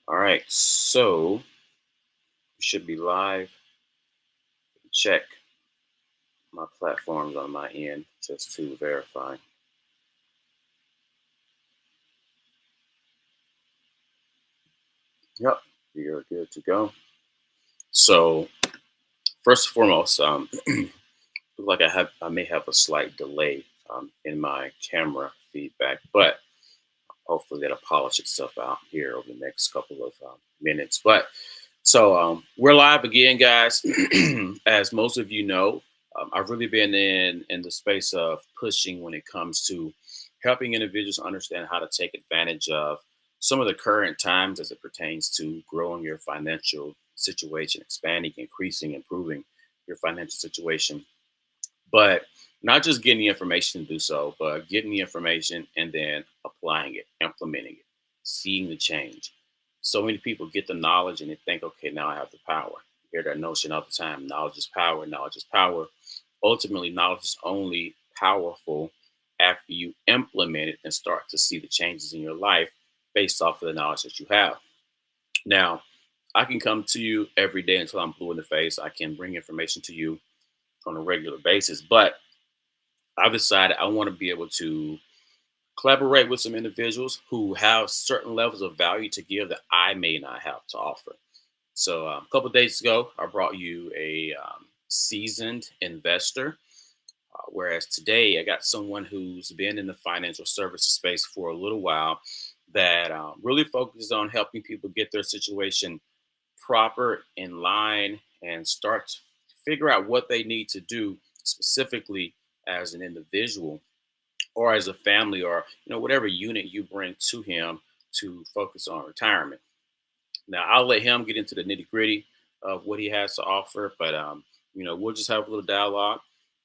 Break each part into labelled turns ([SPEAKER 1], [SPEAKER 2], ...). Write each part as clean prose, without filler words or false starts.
[SPEAKER 1] All right, so we should be live. Check my platforms on my end just to verify. Yep, we are good to go. So first and foremost, look like I may have a slight delay in my camera feedback, but hopefully that'll polish itself out here over the next couple of minutes. But we're live again, guys. As most of you know, I've really been in the space of pushing when it comes to helping individuals understand how to take advantage of some of the current times as it pertains to growing your financial situation, expanding, increasing, improving your financial situation, but not just getting the information to do so, but getting the information and then applying it, implementing it, seeing the change. So many people get the knowledge and they think, okay, now I have the power. You hear that notion all the time: knowledge is power, knowledge is power. Ultimately, knowledge is only powerful after you implement it and start to see the changes in your life based off of the knowledge that you have. Now, I can come to you every day until I'm blue in the face. I can bring information to you on a regular basis, but I've decided I want to be able to collaborate with some individuals who have certain levels of value to give that I may not have to offer. So a couple of days ago, I brought you a seasoned investor, whereas today I got someone who's been in the financial services space for a little while that really focuses on helping people get their situation proper, in line, and start to figure out what they need to do specifically as an individual or as a family, or whatever unit you bring to him to focus on retirement. Now I'll let him get into the nitty gritty of what he has to offer, but we'll just have a little dialogue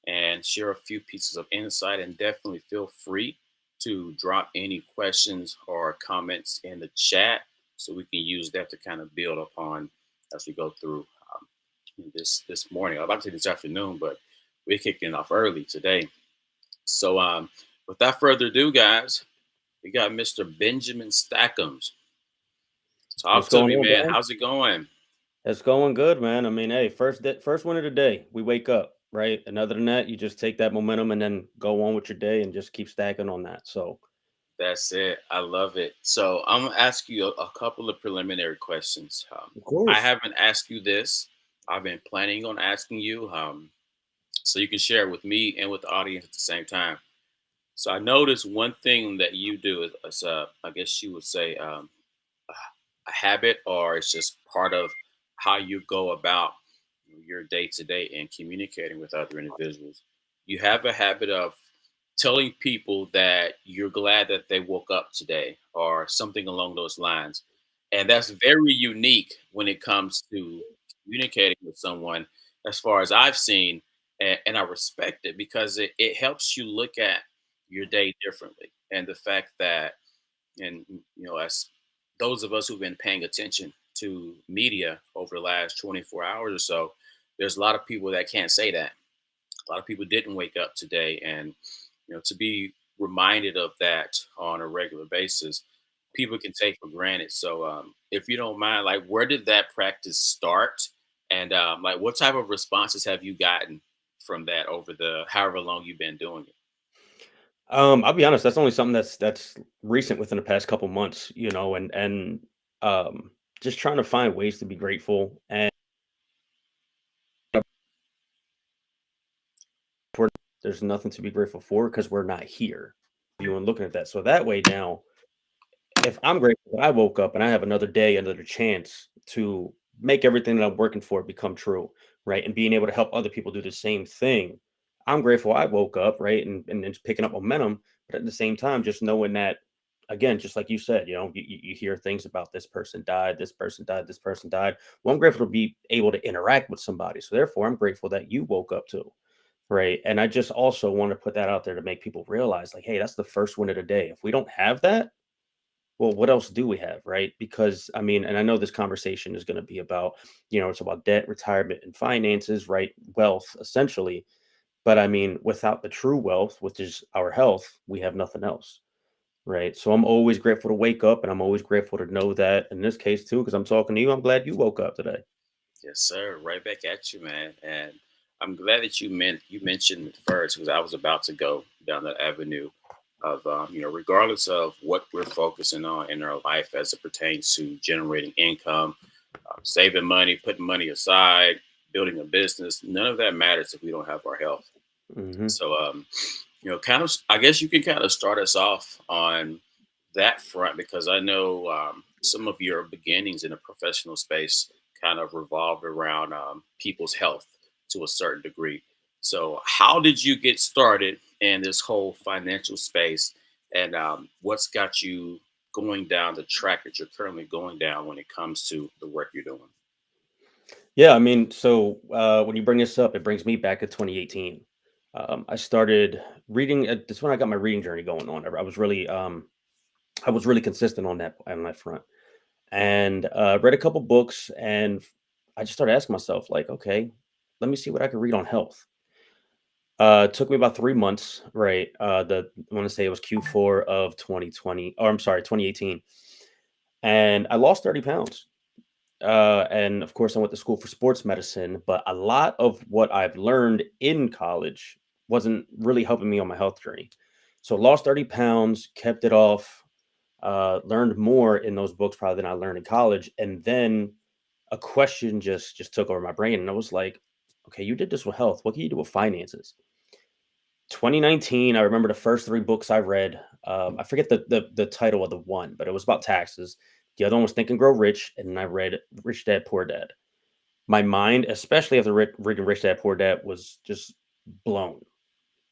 [SPEAKER 1] and share a few pieces of insight, and definitely feel free to drop any questions or comments in the chat so we can use that to kind of build upon as we go through this morning. I'd like to say this afternoon, but we're kicking off early today. So, without further ado, guys, we got Mr. Benjamin Stackums.
[SPEAKER 2] What's
[SPEAKER 1] Talk to
[SPEAKER 2] going
[SPEAKER 1] me,
[SPEAKER 2] on,
[SPEAKER 1] man.
[SPEAKER 2] Brian?
[SPEAKER 1] How's it going?
[SPEAKER 2] It's going good, man. I mean, hey, first one of the day, we wake up, right? And other than that, you just take that momentum and then go on with your day and just keep stacking on that. So,
[SPEAKER 1] That's it. I love it. So, I'm gonna ask you a couple of preliminary questions.
[SPEAKER 2] of
[SPEAKER 1] I
[SPEAKER 2] course,
[SPEAKER 1] haven't asked you this. I've been planning on asking you, so you can share it with me and with the audience at the same time. So, I noticed one thing that you do is I guess you would say, a a habit, or it's just part of how you go about your day to day and communicating with other individuals. You have a habit of telling people that you're glad that they woke up today or something along those lines. And that's very unique when it comes to communicating with someone, as far as I've seen. And I respect it because it helps you look at your day differently. And the fact that, and as those of us who've been paying attention to media over the last 24 hours or so, there's a lot of people that can't say that. A lot of people didn't wake up today, and to be reminded of that on a regular basis, people can take for granted. So, if you don't mind, like, where did that practice start, and like, what type of responses have you gotten from that over the however long you've been doing it?
[SPEAKER 2] I'll be honest, that's only something that's recent within the past couple months, and um, just trying to find ways to be grateful and there's nothing to be grateful for because we're not here. You and looking at that, so that way now if I'm grateful that I woke up and I have another day, another chance to make everything that I'm working for become true, right? And being able to help other people do the same thing. I'm grateful I woke up, right? And it's picking up momentum. But at the same time, just knowing that, again, just like you said, you hear things about this person died, this person died, this person died. Well, I'm grateful to be able to interact with somebody. So therefore, I'm grateful that you woke up too. Right. And I just also want to put that out there to make people realize, like, hey, that's the first one of the day. If we don't have that, well, what else do we have, right? Because I mean, and I know this conversation is going to be about, it's about debt, retirement, and finances, right? Wealth, essentially. But I mean, without the true wealth, which is our health, we have nothing else. right? So I'm always grateful to wake up, and I'm always grateful to know that in this case too, because I'm talking to you. I'm glad you woke up today.
[SPEAKER 1] Yes, sir. Right back at you, man. And I'm glad that you mentioned it first because I was about to go down that avenue of regardless of what we're focusing on in our life as it pertains to generating income, saving money, putting money aside, building a business. None of that matters if we don't have our health.
[SPEAKER 2] Hmm.
[SPEAKER 1] So, kind of, I guess you can kind of start us off on that front because I know some of your beginnings in the professional space kind of revolved around people's health to a certain degree. So, how did you get started in this whole financial space, and what's got you going down the track that you're currently going down when it comes to the work you're doing?
[SPEAKER 2] Yeah, I mean, so when you bring this up, it brings me back to 2018. I started reading. That's when I got my reading journey going on. I was really consistent on that front, and read a couple books, and I just started asking myself, like, okay, let me see what I can read on health. It took me about 3 months, right? I want to say it was Q4 of 2020, or I'm sorry, 2018, and I lost 30 pounds. And of course, I went to school for sports medicine, but a lot of what I've learned in college wasn't really helping me on my health journey. So lost 30 pounds, kept it off, learned more in those books probably than I learned in college. And then a question just took over my brain. And I was like, okay, you did this with health. What can you do with finances? 2019, I remember the first three books I read. I forget the title of the one, but it was about taxes. The other one was Think and Grow Rich, and then I read Rich Dad Poor Dad. My mind, especially after reading Rich Dad Poor Dad, was just blown.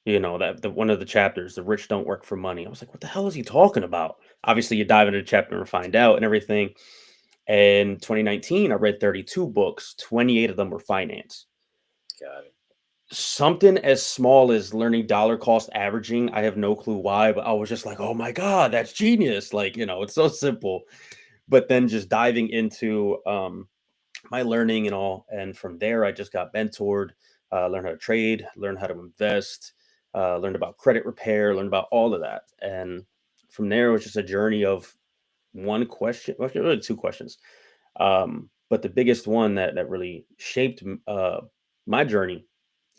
[SPEAKER 2] You know that the one of the chapters, the rich don't work for money. I was like, what the hell is he talking about? Obviously, you dive into the chapter and find out and everything. And 2019, I read 32 books. 28 of them were finance.
[SPEAKER 1] Got it.
[SPEAKER 2] Something as small as learning dollar cost averaging, I have no clue why, but I was just like, "Oh my god, that's genius." Like, it's so simple. But then just diving into my learning and all, and from there I just got mentored, learned how to trade, learned how to invest, learned about credit repair, learned about all of that. And from there it was just a journey of one question, well, actually, really two questions. But the biggest one that really shaped my journey,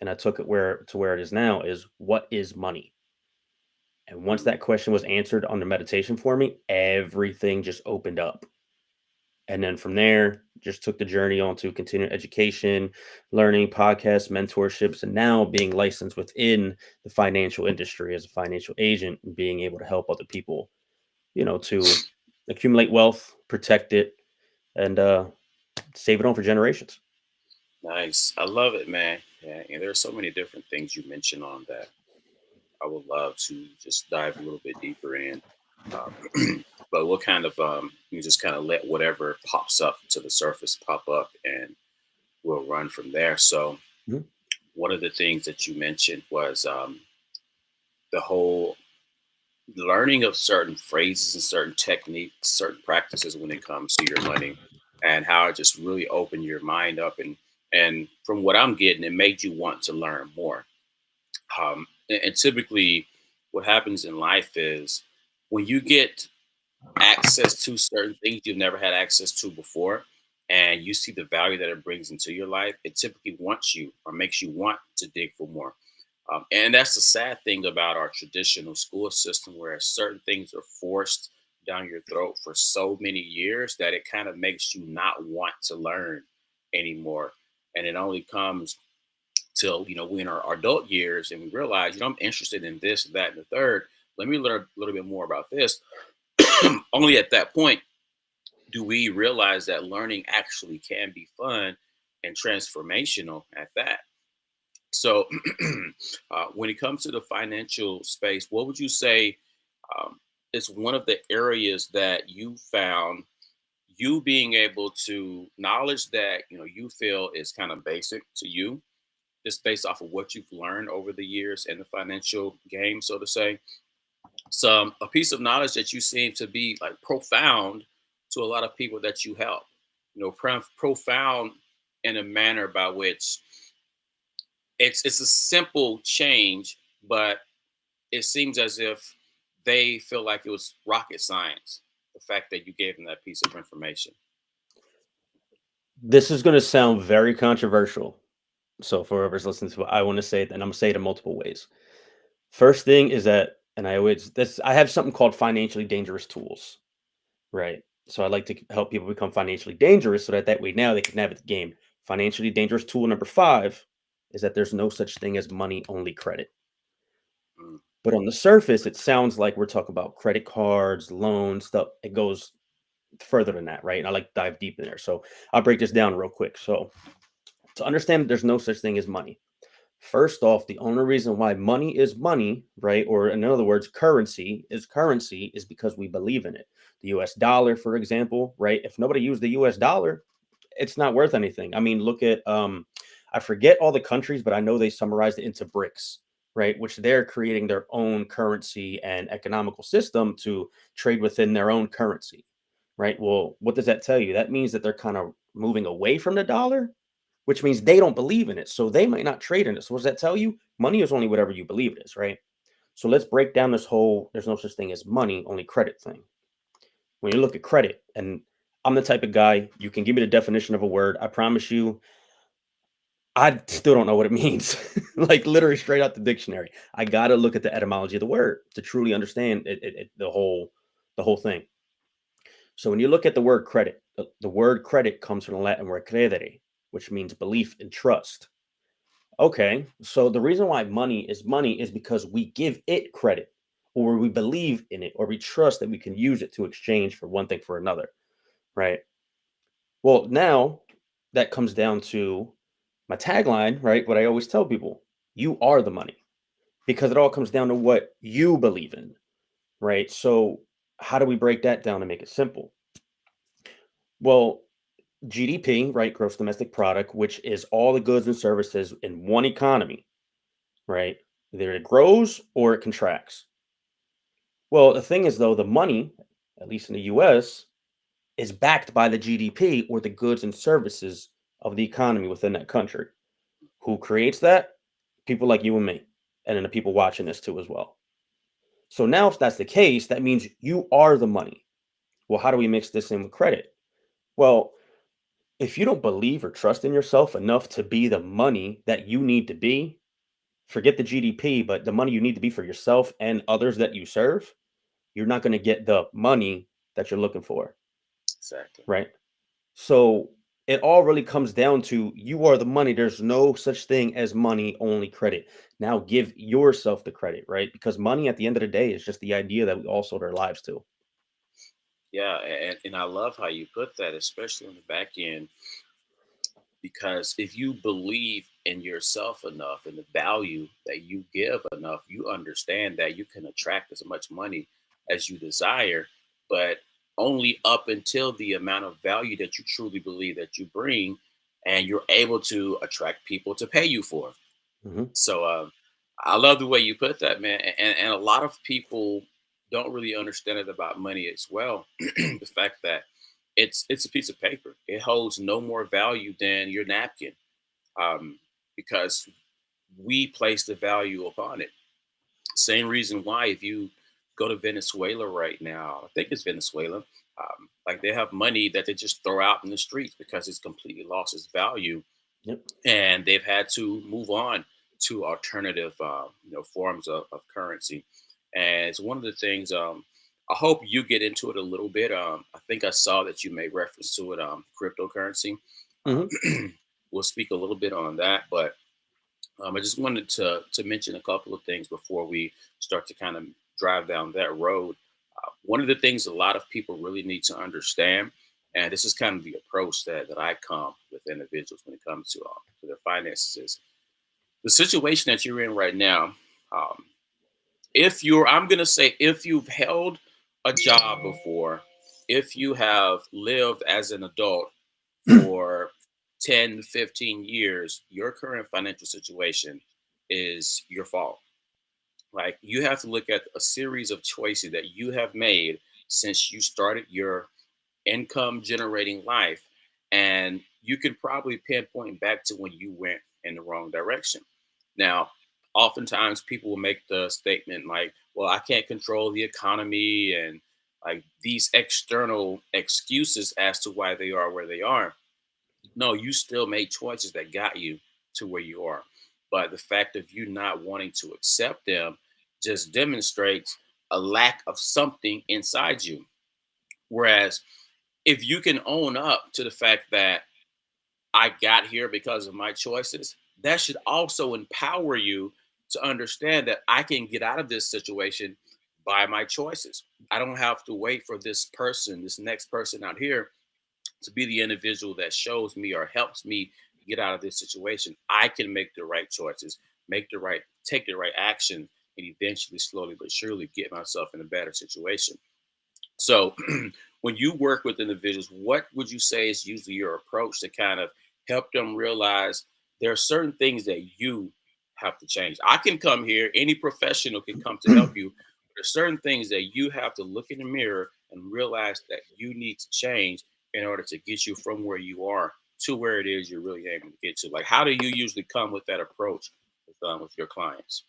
[SPEAKER 2] and I took it where it is now, is what is money? And once
[SPEAKER 1] Mm.
[SPEAKER 2] that question was answered on the meditation for me, everything just opened up. And then from there, just took the journey on to continuing education, learning podcasts, mentorships, and now being licensed within the financial industry as a financial agent and being able to help other people, to accumulate wealth, protect it, and save it on for generations.
[SPEAKER 1] Nice. I love it, man. Yeah, and there are so many different things you mentioned on that. I would love to just dive a little bit deeper in. But what kind of you just kind of let whatever pops up to the surface pop up, and we'll run from there. So
[SPEAKER 2] Mhm.
[SPEAKER 1] one of the things that you mentioned was the whole learning of certain phrases and certain techniques, certain practices when it comes to your money, and how it just really opened your mind up, and from what I'm getting, it made you want to learn more. And typically, what happens in life is when you get access to certain things you've never had access to before, and you see the value that it brings into your life, it typically wants you or makes you want to dig for more. And that's the sad thing about our traditional school system, where certain things are forced down your throat for so many years that it kind of makes you not want to learn anymore. And it only comes till we're in our adult years and we realize, I'm interested in this, that, and the third. Let me learn a little bit more about this. Only at that point do we realize that learning actually can be fun and transformational at that. So, when it comes to the financial space, what would you say is one of the areas that you found you being able to knowledge that you feel is kind of basic to you, just based off of what you've learned over the years in the financial game, so to say? Some a piece of knowledge that you seem to be like profound to a lot of people that you help. Profound in a manner by which it's a simple change, but it seems as if they feel like it was rocket science, the fact that you gave them that piece of information.
[SPEAKER 2] This is going to sound very controversial. So for whoever's listening to it, I want to say it, and I'm going to say it in multiple ways. First thing is that, and I have something called financially dangerous tools, right? So I like to help people become financially dangerous so that way now they can navigate the game. Financially dangerous tool number 5 is that there's no such thing as money only credit.
[SPEAKER 1] Mm,
[SPEAKER 2] But on the surface, it sounds like we're talking about credit cards, loans, stuff. It goes further than that, right? And I like to dive deep in there. So I'll break this down real quick. So to understand that there's no such thing as money. First off, the only reason why money is money, right? Or in other words, currency is because we believe in it. The US dollar, for example, right? If nobody used the US dollar, it's not worth anything. I mean, look at I forget all the countries, but I know they summarized it into BRICS, right? Which they're creating their own currency and economical system to trade within their own currency, right? Well, what does that tell you? That means that they're kind of moving away from the dollar, which means they don't believe in it. So they might not trade in it. So what does that tell you? Money is only whatever you believe it is, right? So let's break down this whole there's no such thing as money, only credit thing. When you look at credit, and I'm the type of guy, you can give me the definition of a word. I promise you, I still don't know what it means. Like literally straight out the dictionary. I gotta look at the etymology of the word to truly understand the whole thing. So when you look at the word credit, the word credit comes from the Latin word credere, which means belief and trust. Okay, so the reason why money is because we give it credit, or we believe in it, or we trust that we can use it to exchange for one thing for another, right? Well, now that comes down to my tagline, right? What I always tell people: you are the money, because it all comes down to what you believe in, right? So, how do we break that down to make it simple? Well, GDP, right? Gross domestic product, which is all the goods and services in one economy, right? Either it grows or it contracts. Well, the thing is, though, the money, at least in the US, is backed by the GDP or the goods and services of the economy within that country. Who creates that? People like you and me, and then the people watching this too as well. So now, if that's the case, that means you are the money. Well, how do we mix this in with credit? Well, if you don't believe or trust in yourself enough to be the money that you need to be, forget the GDP, but the money you need to be for yourself and others that you serve, you're not going to get the money that you're looking for,
[SPEAKER 1] exactly.
[SPEAKER 2] right? So it all really comes down to you are the money. There's no such thing as money, only credit. Now give yourself the credit, right? Because money at the end of the day is just the idea that we all sold our lives to.
[SPEAKER 1] Yeah, and I love how you put that, especially on the back end, because if you believe in yourself enough and the value that you give enough, you understand that you can attract as much money as you desire, but only up until the amount of value that you truly believe that you bring, and you're able to attract people to pay you for.
[SPEAKER 2] Mhm.
[SPEAKER 1] So I love the way you put that, man. And a lot of people don't really understand it about money as well. The fact that it's a piece of paper. It holds no more value than your napkin, um, because we place the value upon it. Same reason why if you go to Venezuela right now, I think it's Venezuela, like they have money that they just throw out in the streets because it's completely lost its value,
[SPEAKER 2] Yep.
[SPEAKER 1] and they've had to move on to alternative forms of currency. And it's one of the things, I hope you get into it a little bit. I think I saw that you made reference to it, cryptocurrency.
[SPEAKER 2] Mhm.
[SPEAKER 1] We'll speak a little bit on that, but I just wanted to mention a couple of things before we start to kind of drive down that road. One of the things a lot of people really need to understand, and this is kind of the approach that I come with individuals when it comes to their finances, is the situation that you're in right now. Um, if you're, I'm going to say, if you've held a job before, if you have lived as an adult for 10, 15 years, your current financial situation is your fault. Like you have to look at a series of choices that you have made since you started your income generating life. And you can probably pinpoint back to when you went in the wrong direction. Now, oftentimes people will make the statement like, well, I can't control the economy and like these external excuses as to why they are where they are. No, you still made choices that got you to where you are. But the fact of you not wanting to accept them just demonstrates a lack of something inside you. Whereas if you can own up to the fact that I got here because of my choices, that should also empower you to understand that I can get out of this situation by my choices. I don't have to wait for this person, this next person out here, to be the individual that shows me or helps me get out of this situation. I can make the right choices, take the right action, and eventually, slowly but surely, get myself in a better situation. So, when you work with individuals, what would you say is usually your approach to kind of help them realize there are certain things that you have to change? I can come here, any professional can come to help you. But there's certain things that you have to look in the mirror and realize that you need to change in order to get you from where you are to where it is you're really aiming to get to. Like, how do you usually come with that approach with your clients?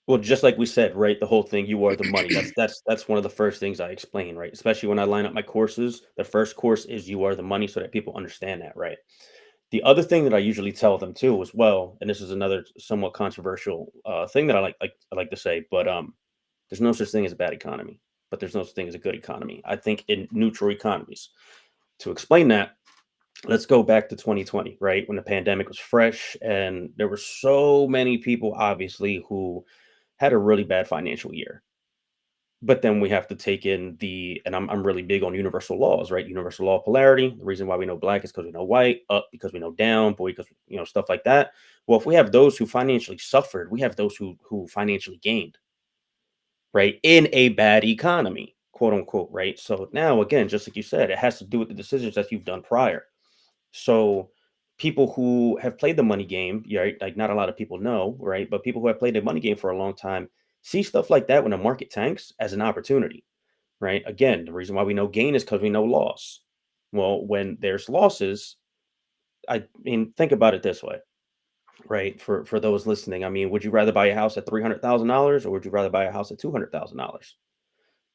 [SPEAKER 2] Well, just like we said, right? The whole thing, you are the money. That's one of the first things I explain, right? Especially when I line up my courses. The first course is you are the money so that people understand that, right? The other thing that I usually tell them too as well, and this is another somewhat controversial thing that I like to say, but there's no such thing as a bad economy, but there's no such thing as a good economy. I think in neutral economies. To explain that, let's go back to 2020, right? When the pandemic was fresh and there were so many people obviously who had a really bad financial year. But then we have to take in and I'm really big on universal laws, right? Universal law of polarity. The reason why we know black is because we know white, up because we know down, boy because stuff like that. Well, if we have those who financially suffered, we have those who financially gained, right? In a bad economy, quote unquote, right? So now again, just like you said, it has to do with the decisions that you've done prior. So people who have played the money game, yeah, right, like not a lot of people know, right? But people who have played the money game for a long time see stuff like that when the market tanks as an opportunity, right? Again, the reason why we know gain is because we know loss. Well, when there's losses, I mean, think about it this way, right? For those listening, I mean, would you rather buy a house at $300,000 or would you rather buy a house at $200,000?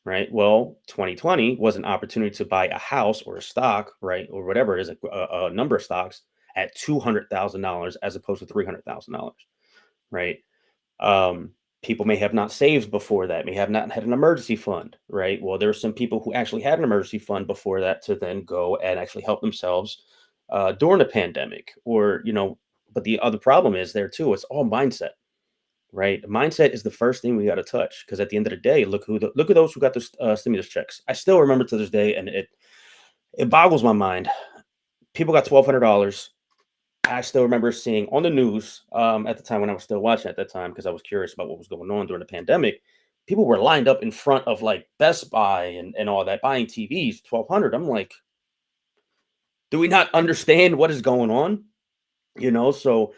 [SPEAKER 2] Right. Well, 2020 was an opportunity to buy a house or a stock, right, or whatever it is, a number of stocks at $200,000 as opposed to $300,000, right? People may have not saved before that, may have not had an emergency fund, right? Well, there are some people who actually had an emergency fund before that to then go and actually help themselves during the pandemic, or But the other problem is there too. It's all mindset, right? Mindset is the first thing we got to touch because at the end of the day, look at those who got the stimulus checks. I still remember to this day, and it boggles my mind. People got $1,200. I still remember seeing on the news at the time when I was still watching at that time because I was curious about what was going on during the pandemic. People were lined up in front of like Best Buy and all that buying TVs. 1,200. I'm like, do we not understand what is going on? So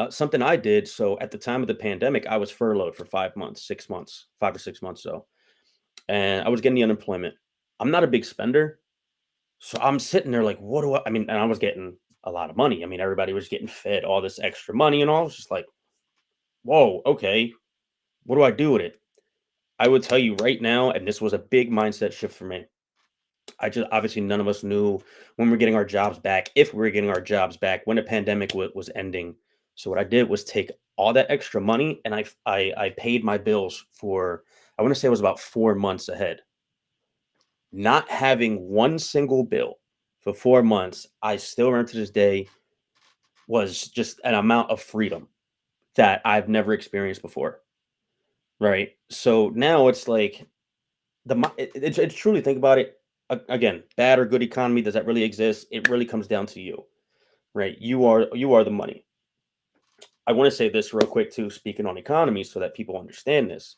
[SPEAKER 2] something I did. So at the time of the pandemic, I was furloughed for 5 months, 6 months, 5 or 6 months. So, and I was getting the unemployment. I'm not a big spender. So I'm sitting there like, what do I mean? And I was getting a lot of money. I mean, everybody was getting fed all this extra money and all. I was just like, whoa, okay. What do I do with it? I would tell you right now, and this was a big mindset shift for me. I just obviously none of us knew when we're getting our jobs back, if we were getting our jobs back, when the pandemic was ending. So what I did was take all that extra money and I paid my bills for I want to say it was about 4 months ahead. Not having one single bill for 4 months, I still remember to this day was just an amount of freedom that I've never experienced before. Right. So now it's like it's truly think about it. Again, bad or good economy, does that really exist? It really comes down to you, right? You are the money. I want to say this real quick too, speaking on economy, so that people understand this.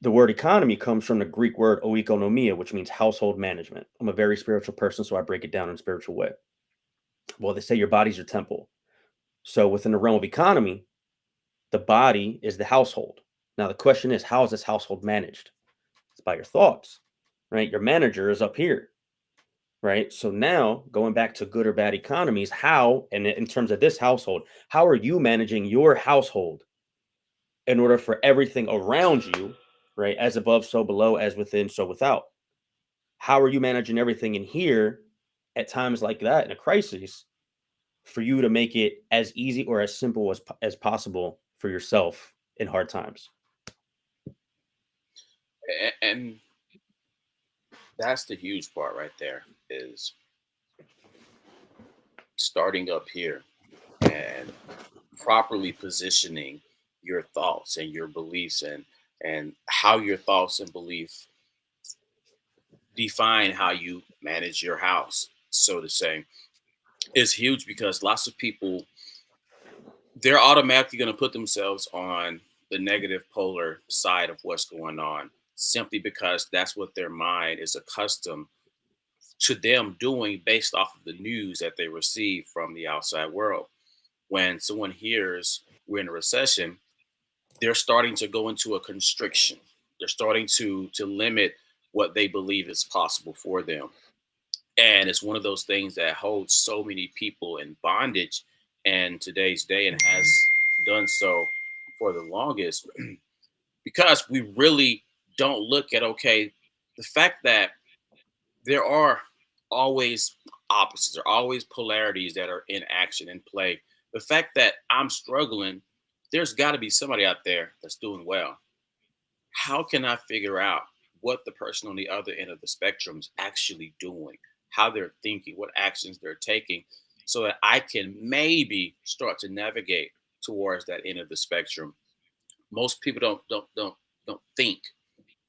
[SPEAKER 2] The word economy comes from the Greek word oikonomia, which means household management. I'm a very spiritual person, so I break it down in a spiritual way. Well, they say your body's your temple. So within the realm of economy, the body is the household. Now the question is, how is this household managed? It's by your thoughts, right? Your manager is up here. right? So now going back to good or bad economies, how, and in terms of this household, how are you managing your household in order for everything around you, right? As above, so below, as within, so without. How are you managing everything in here at times like that in a crisis for you to make it as easy or as simple as possible for yourself in hard times?
[SPEAKER 1] And that's the huge part right there, is starting up here and properly positioning your thoughts and your beliefs, and how your thoughts and beliefs define how you manage your house, so to say, is huge, because lots of people, they're automatically going to put themselves on the negative polar side of what's going on, simply because that's what their mind is accustomed to them doing, based off of the news that they receive from the outside world. When someone hears we're in a recession, they're starting to go into a constriction. They're starting to limit what they believe is possible for them. And it's one of those things that holds so many people in bondage in today's day, and has done so for the longest, because we really don't look at, okay, the fact that there are always opposites, there are always polarities that are in action and play. The fact that I'm struggling, there's got to be somebody out there that's doing well. How can I figure out what the person on the other end of the spectrum is actually doing, how they're thinking, what actions they're taking, so that I can maybe start to navigate towards that end of the spectrum. Most people don't think,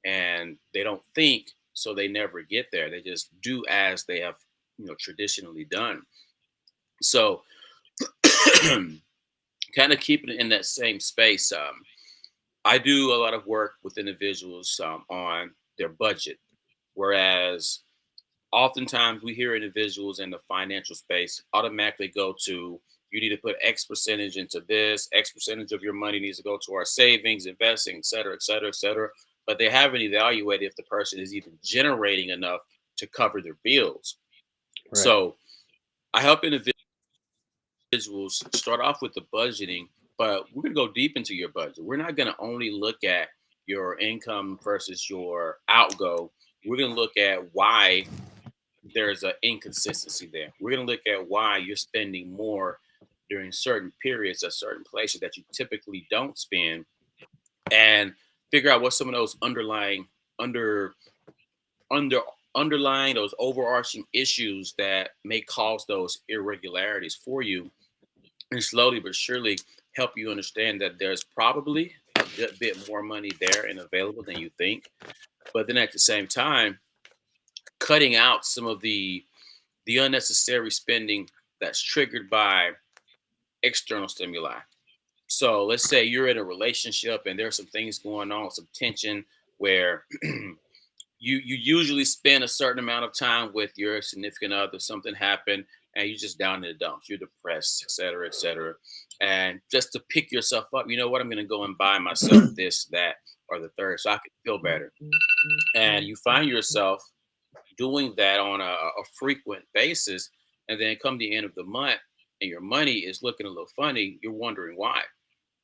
[SPEAKER 1] and they don't think, so they never get there. They just do as they have, traditionally done. So kind of keeping it in that same space. I do a lot of work with individuals on their budget, whereas oftentimes we hear individuals in the financial space automatically go to, you need to put X percentage into this, X percentage of your money needs to go to our savings, investing, et cetera, et cetera, et cetera. But they haven't evaluated if the person is even generating enough to cover their bills.
[SPEAKER 2] Right.
[SPEAKER 1] So I help individuals start off with the budgeting, but we're going to go deep into your budget. We're not going to only look at your income versus your outgo. We're going to look at why there's an inconsistency there. We're going to look at why you're spending more during certain periods at certain places that you typically don't spend, and figure out what some of those under under underlying those overarching issues that may cause those irregularities for you, and slowly but surely help you understand that there's probably a good bit more money there and available than you think. But then at the same time, cutting out some of the unnecessary spending that's triggered by external stimuli. So let's say you're in a relationship and there's some things going on, some tension, where you usually spend a certain amount of time with your significant other. Something happened and you're just down in the dumps. You're depressed, et cetera, et cetera. And just to pick yourself up, you know what? I'm going to go and buy myself this, that, or the third, so I can feel better. And you find yourself doing that on a frequent basis, and then come the end of the month and your money is looking a little funny, you're wondering why.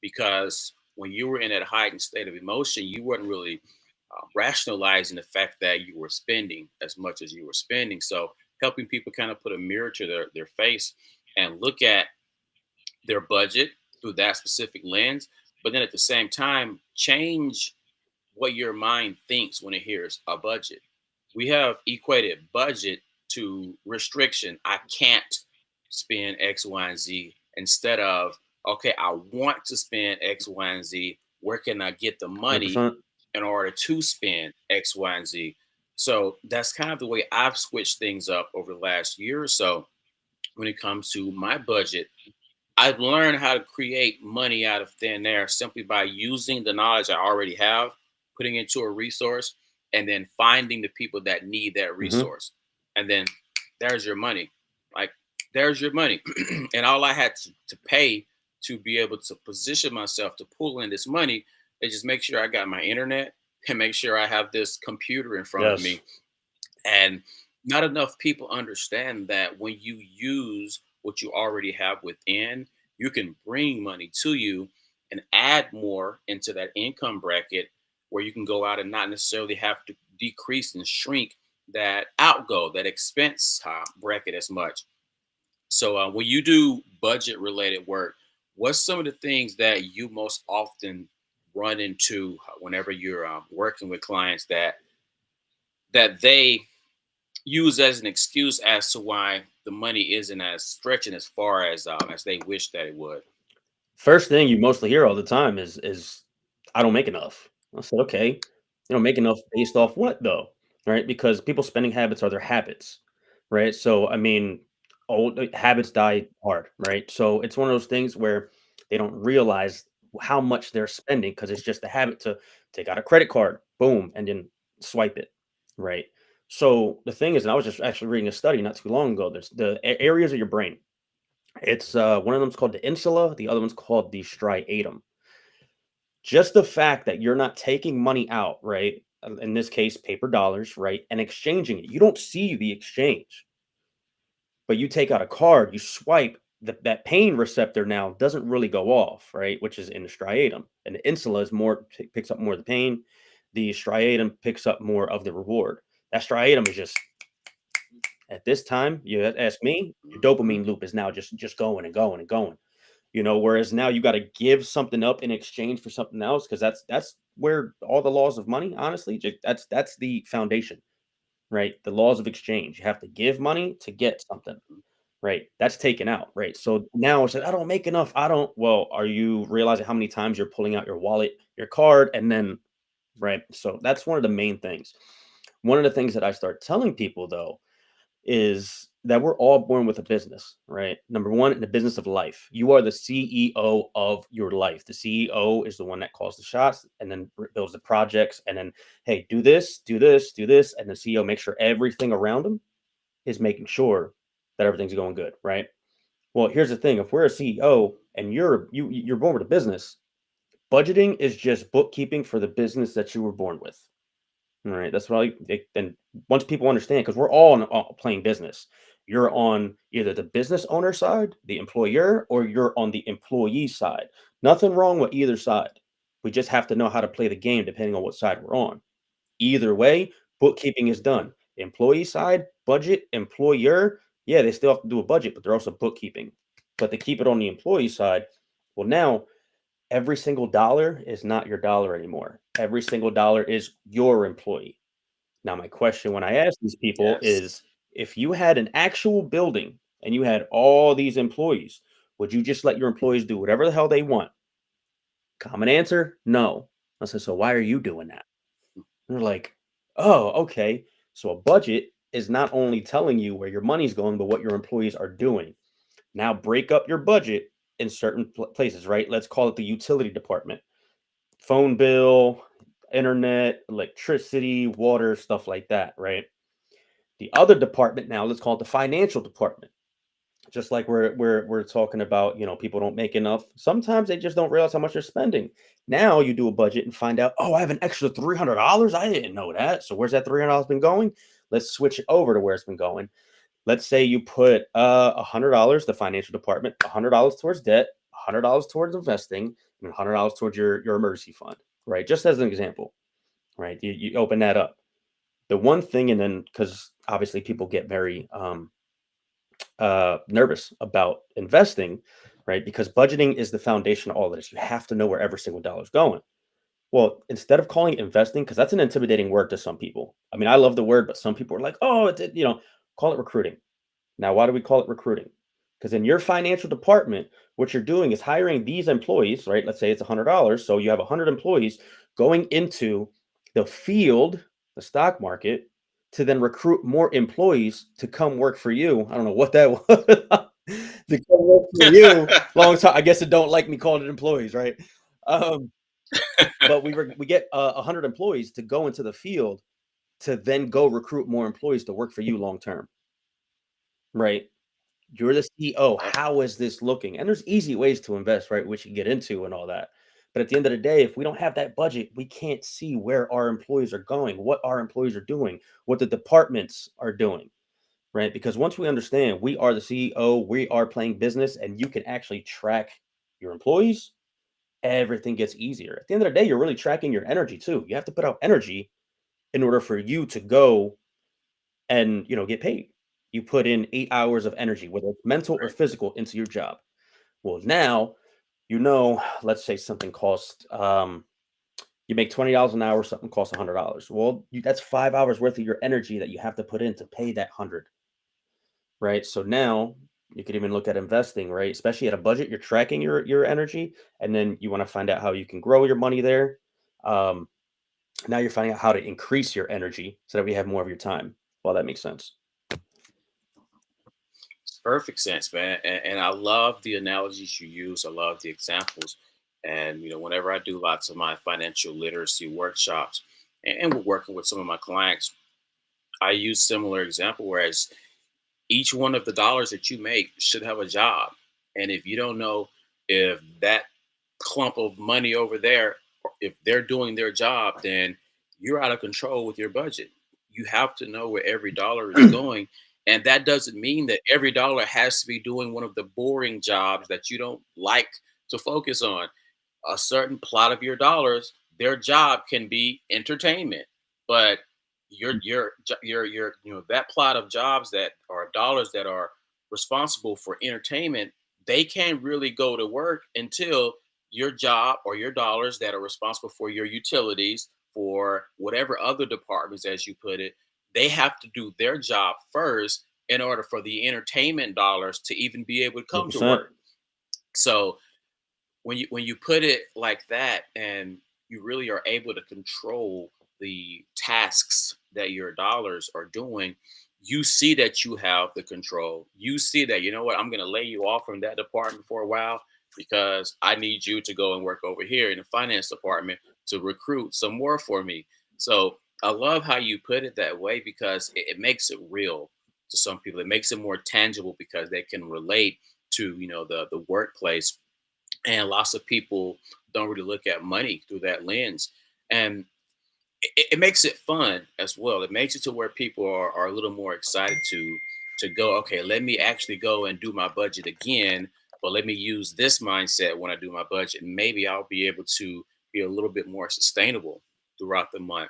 [SPEAKER 1] Because when you were in that heightened state of emotion, you weren't really rationalizing the fact that you were spending as much as you were spending. So helping people kind of put a mirror to their face and look at their budget through that specific lens, but then at the same time change what your mind thinks when it hears a budget. We have equated budget to restriction. I can't spend X, Y, and Z, instead of, okay, I want to spend X, Y, and Z. Where can I get the money
[SPEAKER 2] 100%.
[SPEAKER 1] in order to spend X, Y, and Z? So that's kind of the way I've switched things up over the last year or so when it comes to my budget. I've learned how to create money out of thin air simply by using the knowledge I already have, putting into a resource, and then finding the people that need that
[SPEAKER 2] Hmm.
[SPEAKER 1] resource. And then there's your money. Like, there's your money. And all I had to pay to be able to position myself to pull in this money is just make sure I got my internet and make sure I have this computer in front of
[SPEAKER 2] Yes.
[SPEAKER 1] me. And not enough people understand that when you use what you already have within, you can bring money to you and add more into that income bracket where you can go out and not necessarily have to decrease and shrink that outgo, that expense bracket as much. So, when you do budget related work, what's some of the things that you most often run into whenever you're working with clients that they use as an excuse as to why the money isn't as stretching as they wish that it would.
[SPEAKER 2] First thing you mostly hear all the time is I don't make enough. I said, okay, you don't make enough based off what though? Right? Because people's spending habits are their habits, right? So I mean, old habits die hard, right? So it's one of those things where they don't realize how much they're spending because it's just a habit to take out a credit card, boom, and then swipe it, right? So the thing is, and I was just actually reading a study not too long ago. There's the areas of your brain. It's one of them's called the insula, the other one's called the striatum. Just the fact that you're not taking money out, right? In this case, paper dollars, right? And exchanging it. You don't see the exchange, but you take out a card, you swipe, that pain receptor now doesn't really go off, right? Which is in the striatum. And the insula is more picks up more of the pain. The striatum picks up more of the reward. That striatum is just at this time, you ask me, your
[SPEAKER 1] Mhm.
[SPEAKER 2] dopamine loop is now just going and going and going. Whereas now you got to give something up in exchange for something else because that's where all the laws of money, honestly, that's the foundation, right? The laws of exchange. You have to give money to get something, right? That's taken out, right? So now it's like I don't make enough. I don't. Well, are you realizing how many times you're pulling out your wallet, your card, and then right? So that's one of the main things. One of the things that I start telling people though is that we're all born with a business, right? Number one, in the business of life, you are the CEO of your life. The CEO is the one that calls the shots and then builds the projects. And then, hey, do this, do this, do this. And the CEO makes sure everything around him is making sure that everything's going good, right? Well, here's the thing: if we're a CEO and you're born with a business, budgeting is just bookkeeping for the business that you were born with. All right, that's what then once people understand, because we're all playing business. You're on either the business owner side, the employer, or you're on the employee side. Nothing wrong with either side. We just have to know how to play the game depending on what side we're on. Either way, bookkeeping is done. Employee side, budget, employer, yeah, they still have to do a budget, but they're also bookkeeping. But to keep it on the employee side, well, now every single dollar is not your dollar anymore. Every single dollar is your employee. Now, my question when I ask these people
[SPEAKER 1] Yes.
[SPEAKER 2] is if you had an actual building and you had all these employees, would you just let your employees do whatever the hell they want? Common answer, no. I said, so why are you doing that? And they're like, oh, okay. So a budget is not only telling you where your money's going, but what your employees are doing. Now break up your budget in certain places, right? Let's call it the utility department, phone bill, internet, electricity, water, stuff like that, right? The other department now, let's call it the financial department. Just like we're talking about, people don't make enough. Sometimes they just don't realize how much they're spending. Now you do a budget and find out, oh, I have an extra $300. I didn't know that. So where's that $300 been going? Let's switch it over to where it's been going. Let's say you put $100, the financial department, $100 towards debt, $100 towards investing, and $100 towards your emergency fund, right? Just as an example, right? You open that up. The one thing, and then because obviously people get very nervous about investing, right? Because budgeting is the foundation of all of this. You have to know where every single dollar is going. Well, instead of calling it investing, because that's an intimidating word to some people. I mean, I love the word, but some people are like, oh, call it recruiting. Now, why do we call it recruiting? Because in your financial department, what you're doing is hiring these employees, right? Let's say it's $100. So you have 100 employees going into the field, the stock market, to then recruit more employees to come work for you. I don't know what that was. To come work for you. Long time. I guess it don't like me calling it employees, right? Um, but we get 100 employees to go into the field to then go recruit more employees to work for you long term, right? You're the CEO.
[SPEAKER 1] Yep.
[SPEAKER 2] How is this looking? And there's easy ways to invest, right? Which you get into and all that. But at the end of the day, if we don't have that budget, we can't see where our employees are going, what our employees are doing, what the departments are doing, right? Because once we understand we are the CEO, we are playing business, and you can actually track your employees, everything gets easier. At the end of the day, you're really tracking your energy too. You have to put out energy in order for you to go and get paid. You put in 8 hours of energy, whether it's mental or
[SPEAKER 1] Right.
[SPEAKER 2] physical, into your job. Well, now let's say something costs you make $20 an hour, something costs $100. Well, that's 5 hours worth of your energy that you have to put in to pay that 100, right? So now you could even look at investing, right? Especially at a budget, you're tracking your energy, and then you want to find out how you can grow your money there. Um, Now you're finding out how to increase your energy so that we have more of your time. Well, that makes sense.
[SPEAKER 1] It's perfect sense, man. And I love the analogies you use. I love the examples. And whenever I do lots of my financial literacy workshops, and we're working with some of my clients, I use similar example. Whereas each one of the dollars that you make should have a job, and if you don't know if that clump of money over there, if they're doing their job, then you're out of control with your budget. You have to know where every dollar is going. And that doesn't mean that every dollar has to be doing one of the boring jobs that you don't like to focus on. A certain plot of your dollars, their job can be entertainment, but that plot of jobs that are dollars that are responsible for entertainment, they can't really go to work until your job or your dollars that are responsible for your utilities, for whatever other departments, as you put it, they have to do their job first in order for the entertainment dollars to even be able to come to
[SPEAKER 2] 100%.
[SPEAKER 1] work. So when you put it like that, and you really are able to control the tasks that your dollars are doing, you see that you have the control. You see that, I'm going to lay you off from that department for a while because I need you to go and work over here in the finance department to recruit some more for me. So I love how you put it that way, because it makes it real to some people. It makes it more tangible because they can relate to the workplace. And lots of people don't really look at money through that lens. And it makes it fun as well. It makes it to where people are a little more excited to go, okay, let me actually go and do my budget again, but let me use this mindset when I do my budget. And maybe I'll be able to be a little bit more sustainable throughout the month.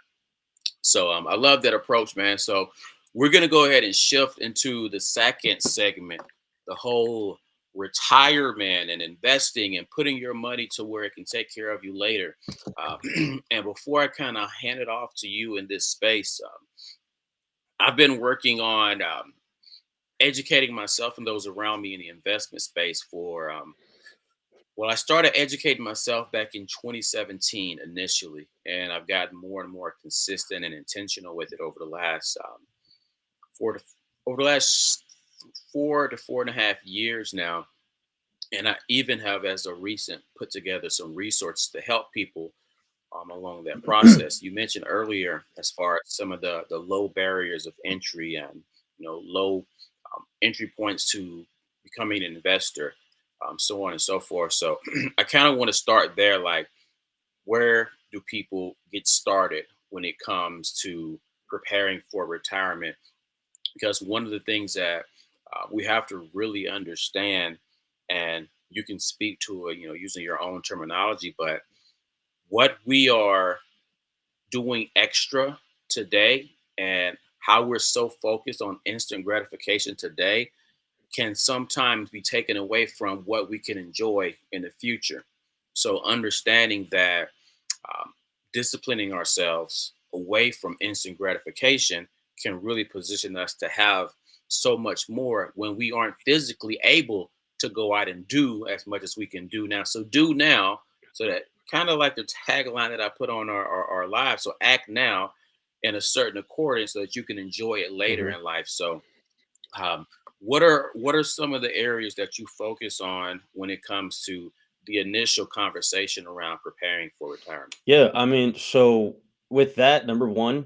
[SPEAKER 1] So I love that approach, man. So we're gonna go ahead and shift into the second segment, the whole retirement and investing and putting your money to where it can take care of you later. Uh, and before I kind of hand it off to you in this space, I've been working on educating myself and those around me in the investment space for well, I started educating myself back in 2017 initially, and I've gotten more and more consistent and intentional with it four to over the last 4 to 4.5 years now. And I even have, as a recent, put together some resources to help people along that process. You mentioned earlier, as far as some of the low barriers of entry and low entry points to becoming an investor, so on and so forth. So I kind of want to start there. Like, where do people get started when it comes to preparing for retirement? Because one of the things that we have to really understand, and you can speak to it, using your own terminology, but what we are doing extra today and how we're so focused on instant gratification today can sometimes be taken away from what we can enjoy in the future. So understanding that, um, disciplining ourselves away from instant gratification can really position us to have so much more when we aren't physically able to go out and do as much as we can do now. So do now, so that, kind of like the tagline that I put on our lives. So act now in a certain accordance so that you can enjoy it later
[SPEAKER 2] Mhm.
[SPEAKER 1] in life. So um, what are some of the areas that you focus on when it comes to the initial conversation around preparing for retirement?
[SPEAKER 2] Yeah, I mean, so with that, number one,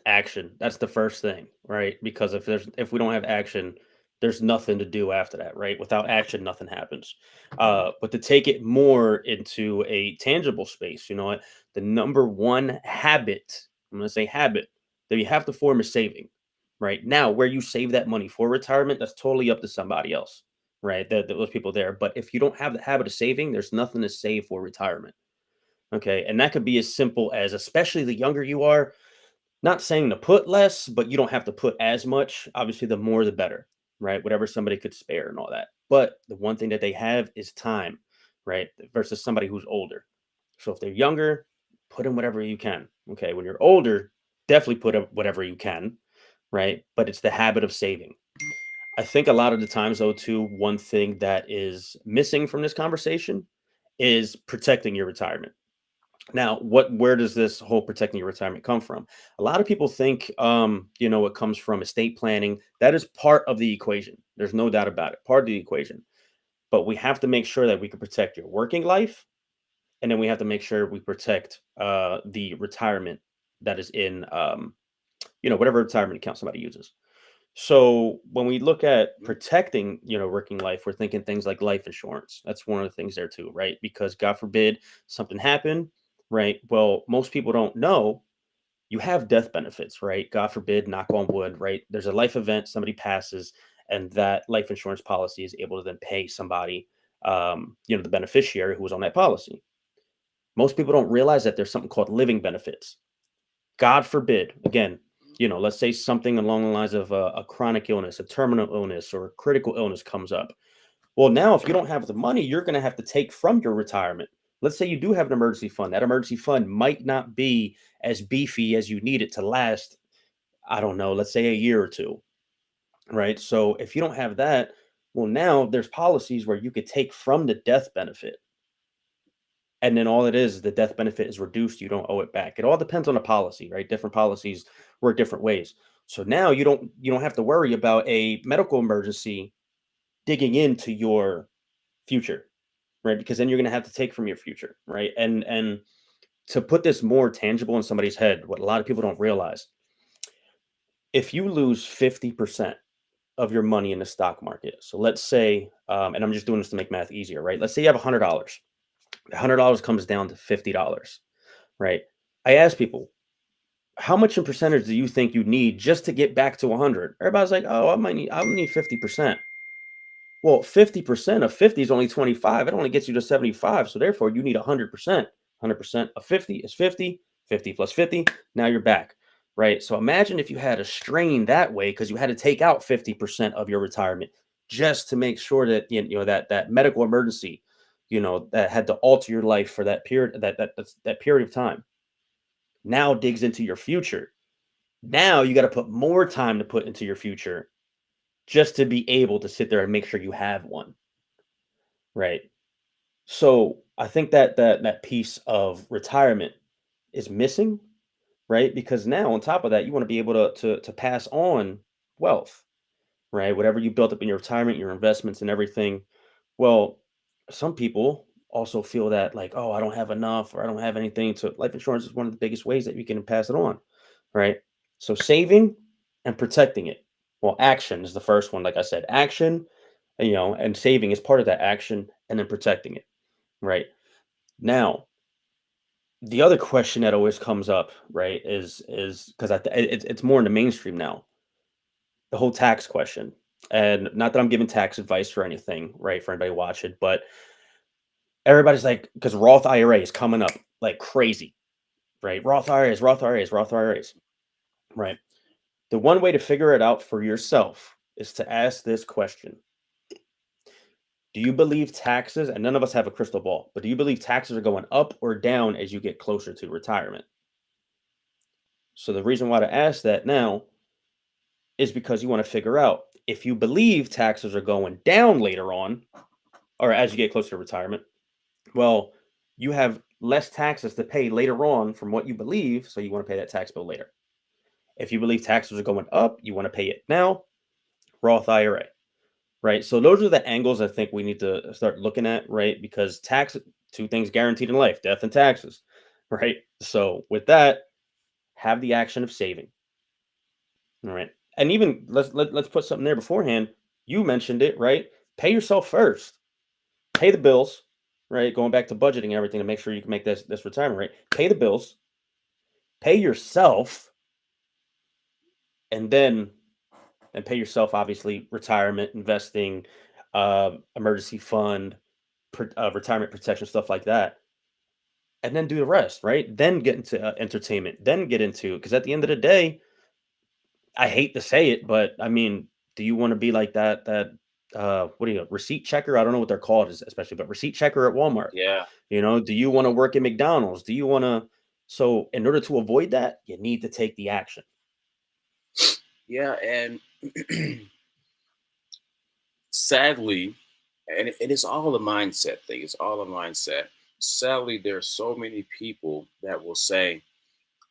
[SPEAKER 2] action. That's the first thing, right? Because if we don't have action, there's nothing to do after that, right? Without action, nothing happens. But to take it more into a tangible space, you know what? The number one habit, I'm going to say habit, that you have to form is saving, right? Now, where you save that money for retirement, that's totally up to somebody else, right? Those people there. But if you don't have the habit of saving, there's nothing to save for retirement. Okay. And that could be as simple as, especially the younger you are, not saying to put less, but you don't have to put as much. Obviously, the more the better, right? Whatever somebody could spare and all that. But the one thing that they have is time, right? Versus somebody who's older. So if they're younger, put in whatever you can. Okay. When you're older, definitely put in whatever you can, right? But it's the habit of saving. I think a lot of the times, though, too, one thing that is missing from this conversation is protecting your retirement. Now, where does this whole protecting your retirement come from? A lot of people think, it comes from estate planning. That is part of the equation. There's no doubt about it. Part of the equation. But we have to make sure that we can protect your working life, and then we have to make sure we protect the retirement that is in, whatever retirement account somebody uses. So when we look at protecting, working life, we're thinking things like life insurance. That's one of the things there too, right? Because God forbid something happened, right? Well, most people don't know you have death benefits, right? God forbid, knock on wood, right? There's a life event, somebody passes, and that life insurance policy is able to then pay somebody, the beneficiary who was on that policy. Most people don't realize that there's something called living benefits. God forbid, again, let's say something along the lines of a chronic illness, a terminal illness, or a critical illness comes up. Well, now if you don't have the money, you're going to have to take from your retirement. Let's say you do have an emergency fund. That emergency fund might not be as beefy as you need it to last, I don't know, let's say a year or two, right? So if you don't have that, well, now there's policies where you could take from the death benefit. And then all it is the death benefit is reduced. You don't owe it back. It all depends on the policy, right? Different policies work different ways. So now you don't have to worry about a medical emergency digging into your future, right? Because then you're going to have to take from your future, right? And to put this more tangible in somebody's head, what a lot of people don't realize, if you lose 50% of your money in the stock market, so let's say, and I'm just doing this to make math easier, right? Let's say you have $100. $100 comes down to $50, right? I ask people, how much in percentage do you think you need just to get back to 100? Everybody's like, oh, I'll need 50%. Well, 50% of 50 is only 25. It only gets you to 75. So therefore, you need 100%. 100% of 50 is 50. 50 plus 50. Now you're back, right? So imagine if you had a strain that way because you had to take out 50% of your retirement just to make sure that that medical emergency, that had to alter your life for that period that period of time. Now digs into your future. Now you got to put more time to put into your future just to be able to sit there and make sure you have one, right? So I think that piece of retirement is missing, right? Because now on top of that, you want to be able to pass on wealth, right? Whatever you built up in your retirement, your investments and everything. Well, some people also feel that like, oh, I don't have enough or I don't have anything. So life insurance is one of the biggest ways that you can pass it on, right? So saving and protecting it. Well, action is the first one. Like I said, action, and saving is part of that action, and then protecting it, right? Now, the other question that always comes up, right, is because it's more in the mainstream now, the whole tax question. And not that I'm giving tax advice or anything, right, for anybody watching, but everybody's like, because Roth IRA is coming up like crazy, right? Roth IRAs, Roth IRAs, Roth IRAs, right? The one way to figure it out for yourself is to ask this question. Do you believe taxes, and none of us have a crystal ball, but do you believe taxes are going up or down as you get closer to retirement? So the reason why to ask that now is because you want to figure out if you believe taxes are going down later on or as you get closer to retirement, well, you have less taxes to pay later on from what you believe, so you want to pay that tax bill later. If you believe taxes are going up, you want to pay it now, Roth IRA, right? So those are the angles I think we need to start looking at, right? Because two things guaranteed in life, death and taxes, right? So with that, have the action of saving. All right. And even let's put something there beforehand. You mentioned it, right? Pay yourself first. Pay the bills, right? Going back to budgeting and everything to make sure you can make this retirement rate. Pay the bills, pay yourself, and then and pay yourself obviously retirement, investing, emergency fund, retirement protection, stuff like that, and then do the rest, right? Then get into entertainment, then get into because at the end of the day, I hate to say it, but I mean, do you want to be like that what do you receipt checker? I don't know what they're called, especially, but receipt checker at Walmart.
[SPEAKER 1] Yeah.
[SPEAKER 2] Do you want to work at McDonald's? Do you want to? So, in order to avoid that, you need to take the action.
[SPEAKER 1] Yeah. And sadly, and it's all a mindset thing. It's all a mindset. Sadly, there are so many people that will say,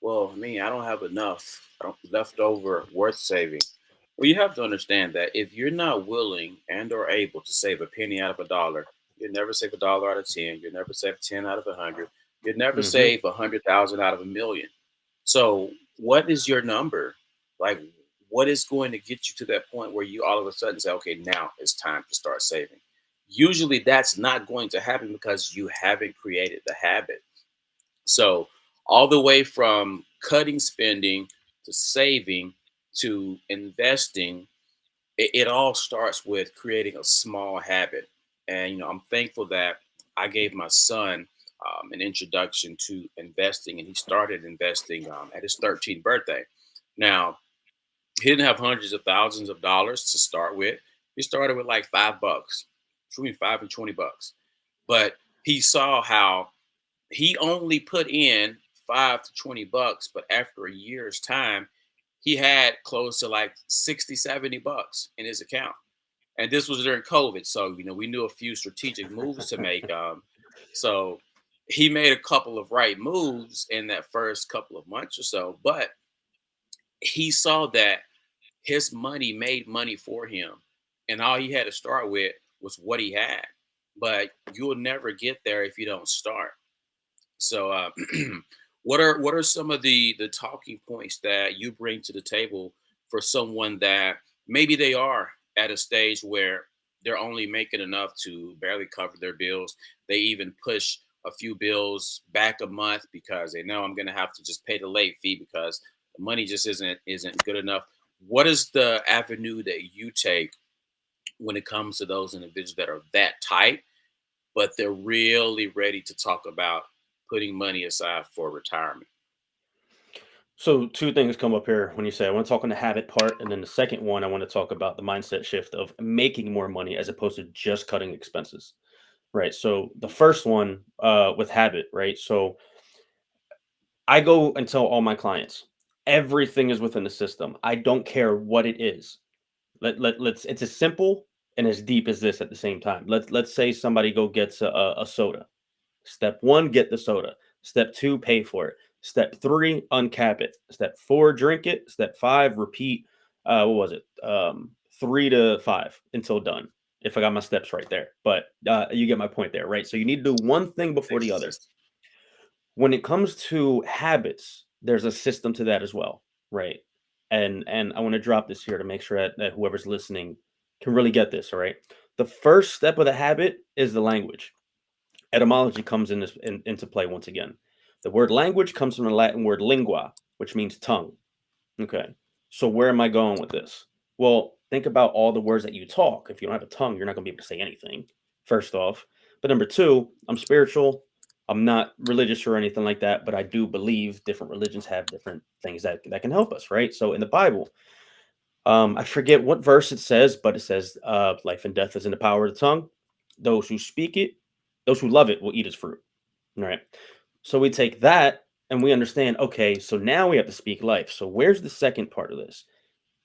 [SPEAKER 1] "Well, I mean, I don't have enough. I don't left over worth saving." Well, you have to understand that if you're not willing and or able to save a penny out of a dollar, you never save a dollar out of 10. You never save 10 out of 100. You never
[SPEAKER 2] Hmm.
[SPEAKER 1] save 100,000 out of a million. So, what is your number? Like, what is going to get you to that point where you all of a sudden say, okay, now it's time to start saving? Usually that's not going to happen because you haven't created the habit. So, all the way from cutting spending to saving to investing, it all starts with creating a small habit. And, I'm thankful that I gave my son an introduction to investing, and he started investing at his 13th birthday. Now, he didn't have hundreds of thousands of dollars to start with. He started with like $5, between 5 and 20 bucks. But he saw how he only put in 5 to 20 bucks, but after a year's time, he had close to like 60, 70 bucks in his account. And this was during COVID. So, we knew a few strategic moves to make. So he made a couple of right moves in that first couple of months or so, but he saw that his money made money for him. And all he had to start with was what he had. But you'll never get there if you don't start. So, what are some of the talking points that you bring to the table for someone that maybe they are at a stage where they're only making enough to barely cover their bills? They even push a few bills back a month because they know I'm going to have to just pay the late fee because the money just isn't good enough. What is the avenue that you take when it comes to those individuals that are that tight, but they're really ready to talk about putting money aside for retirement?
[SPEAKER 2] So, two things come up here when you say I want to talk on the habit part, and then the second one I want to talk about the mindset shift of making more money as opposed to just cutting expenses. Right. So, the first one with habit, right? So, I go and tell all my clients everything is within the system. I don't care what it is. Let's it's as simple and as deep as this at the same time. Let's say somebody go gets a soda. Step one, get the soda. Step two, pay for it. Step three, uncap it. Step four, drink it. Step five, repeat. What was it? 3 to 5 until done. If I got my steps right there, but you get my point there, right? So you need to do one thing before the
[SPEAKER 1] Makes
[SPEAKER 2] other.
[SPEAKER 1] sense.
[SPEAKER 2] When it comes to habits, there's a system to that as well, right? And I want to drop this here to make sure that whoever's listening can really get this, all right? The first step of the habit is the language. Etymology comes into play once again. The word language comes from the Latin word lingua, which means tongue. Okay. So where am I going with this? Well, think about all the words that you talk. If you don't have a tongue, you're not going to be able to say anything, first off. But number two, I'm spiritual. I'm not religious or anything like that, but I do believe different religions have different things that can help us, right? So in the Bible, I forget what verse it says, but it says, life and death is in the power of the tongue. Those who speak it, those who love it will eat its fruit. All right. So we take that and we understand, okay, so now we have to speak life. So where's the second part of this?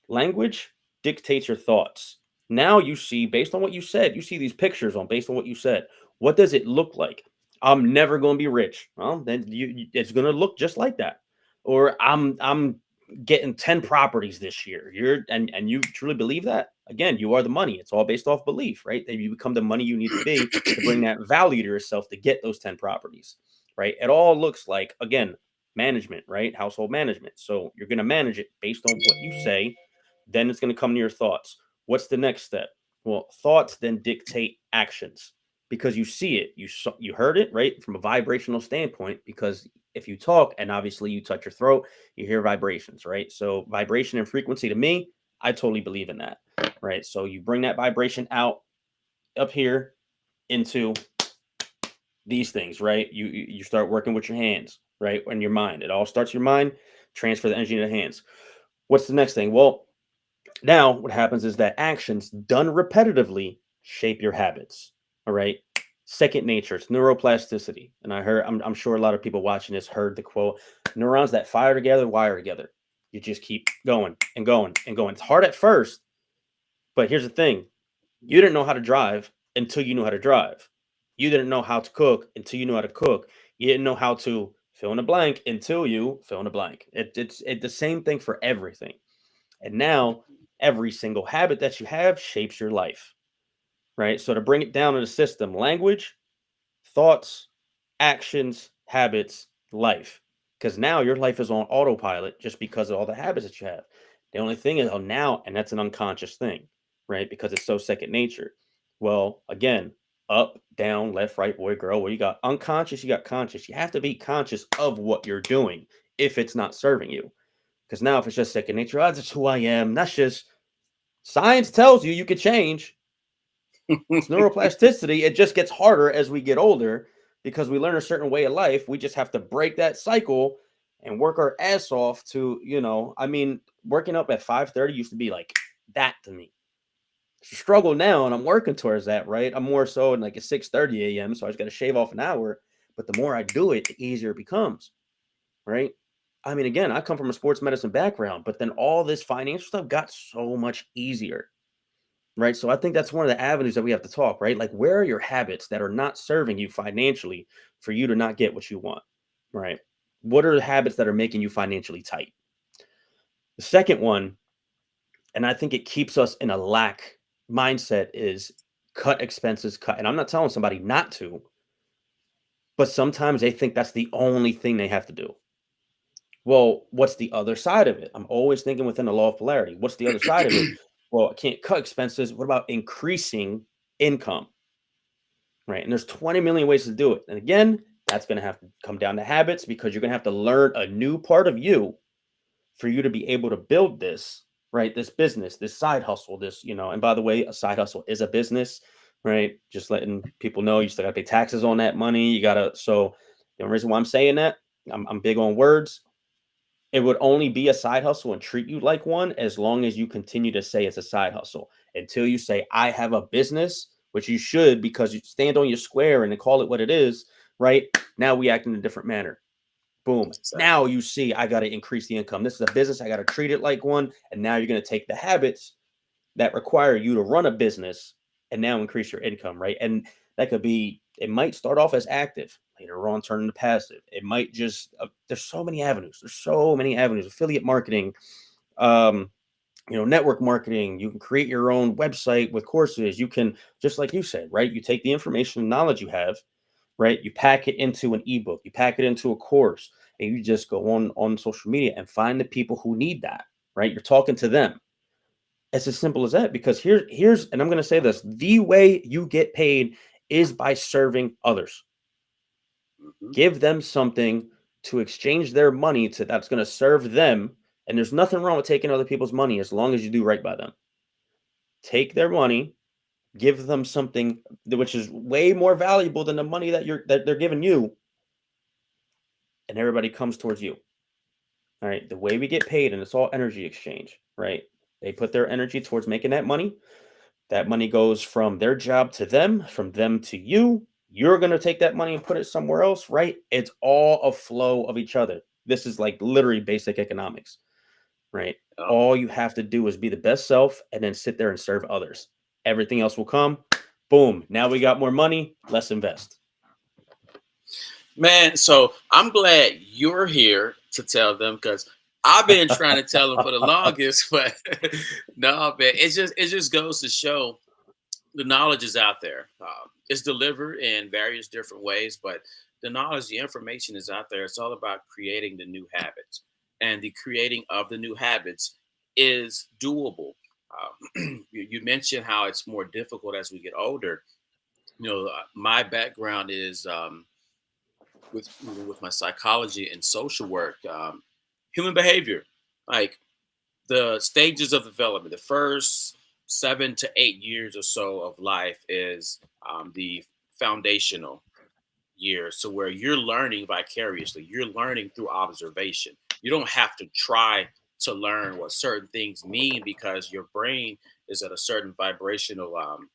[SPEAKER 2] Language dictates your thoughts. Now you see, based on what you said, you see these pictures on based on what you said. What does it look like? I'm never going to be rich. Well, then it's going to look just like that. Or I'm getting 10 properties this year. And you truly believe that? Again, you are the money. It's all based off belief, right? That you become the money you need to be to bring that value to yourself to get those 10 properties, right? It all looks like, again, management, right? Household management. So you're going to manage it based on what you say, then it's going to come to your thoughts. What's the next step? Well, thoughts then dictate actions because you see it, you heard it, right, from a vibrational standpoint. Because if you talk and obviously you touch your throat, you hear vibrations, right? So vibration and frequency to me, I totally believe in that, right? So you bring that vibration out up here into these things, right? You start working with your hands, right, and your mind. It all starts your mind, transfer the energy to the hands. What's the next thing? Well, now, what happens is that actions done repetitively shape your habits. All right. Second nature, it's neuroplasticity. And I'm sure a lot of people watching this heard the quote, neurons that fire together, wire together. You just keep going and going and going. It's hard at first, but here's the thing, you didn't know how to drive until you knew how to drive. You didn't know how to cook until you knew how to cook. You didn't know how to fill in a blank until you fill in a blank. It's the same thing for everything. And now every single habit that you have shapes your life, right? So to bring it down to the system, language, thoughts, actions, habits, life. Because now your life is on autopilot just because of all the habits that you have. The only thing is, oh, now, and that's an unconscious thing, right? Because it's so second nature. Well, again, up, down, left, right, boy, girl. Well, you got unconscious, you got conscious. You have to be conscious of what you're doing if it's not serving you. Because now, if it's just second nature, oh, that's just who I am. That's just science tells you can change. It's neuroplasticity. It just gets harder as we get older because we learn a certain way of life. We just have to break that cycle and work our ass off to, I mean, working up at 5:30 used to be like that to me. It's a struggle now, and I'm working towards that, right? I'm more so in like at 6:30 a.m. So I just got to shave off an hour. But the more I do it, the easier it becomes, right? I mean, again, I come from a sports medicine background, but then all this financial stuff got so much easier, right? So I think that's one of the avenues that we have to talk, right? Like, where are your habits that are not serving you financially for you to not get what you want, right? What are the habits that are making you financially tight? The second one, and I think it keeps us in a lack mindset, is cut expenses, cut. And I'm not telling somebody not to, but sometimes they think that's the only thing they have to do. Well, what's the other side of it? I'm always thinking within the law of polarity. What's the other side of it? Well, I can't cut expenses. What about increasing income? Right. And there's 20 million ways to do it. And again, that's going to have to come down to habits because you're going to have to learn a new part of you for you to be able to build this, right? This business, this side hustle, and by the way, a side hustle is a business, right? Just letting people know you still got to pay taxes on that money. So the only reason why I'm saying that, I'm big on words. It would only be a side hustle and treat you like one as long as you continue to say it's a side hustle. Until you say, I have a business, which you should because you stand on your square and call it what it is, right? Now we act in a different manner. Boom.
[SPEAKER 1] Exactly.
[SPEAKER 2] Now you see, I got to increase the income. This is a business. I got to treat it like one. And now you're going to take the habits that require you to run a business and now increase your income, right? And that could be, it might start off as active, later on turn into passive. It might just, there's so many avenues. There's so many avenues. Affiliate marketing, um, network marketing. You can create your own website with courses. You can, just like you said, right? You take the information and knowledge you have, right? You pack it into an ebook, you pack it into a course, and you just go on social media and find the people who need that, right? You're talking to them. It's as simple as that. Because here's, and I'm going to say this: the way you get paid is by serving others.
[SPEAKER 1] Mhm.
[SPEAKER 2] Give them something to exchange their money to that's going to serve them. And there's nothing wrong with taking other people's money as long as you do right by them. Take their money, give them something which is way more valuable than the money that they're giving you, and everybody comes towards you. All right. The way we get paid, and it's all energy exchange, right? They put their energy towards making that money. That money goes from their job to them, from them to you. You're going to take that money and put it somewhere else, right? It's all a flow of each other. This is like literally basic economics, right?
[SPEAKER 1] Yeah.
[SPEAKER 2] All you have to do is be the best self and then sit there and serve others. Everything else will come. Boom. Now we got more money. Let's invest.
[SPEAKER 1] Man, so I'm glad you're here to tell them because I've been trying to tell them for the longest, but no, man, it just goes to show the knowledge is out there. It's delivered in various different ways, but the knowledge, the information is out there. It's all about creating the new habits, and the creating of the new habits is doable. You mentioned how it's more difficult as we get older. My background is with my psychology and social work, human behavior, like the stages of development. The first 7 to 8 years or so of life is the foundational years, so where you're learning vicariously, you're learning through observation. You don't have to try to learn what certain things mean because your brain is at a certain vibrational um,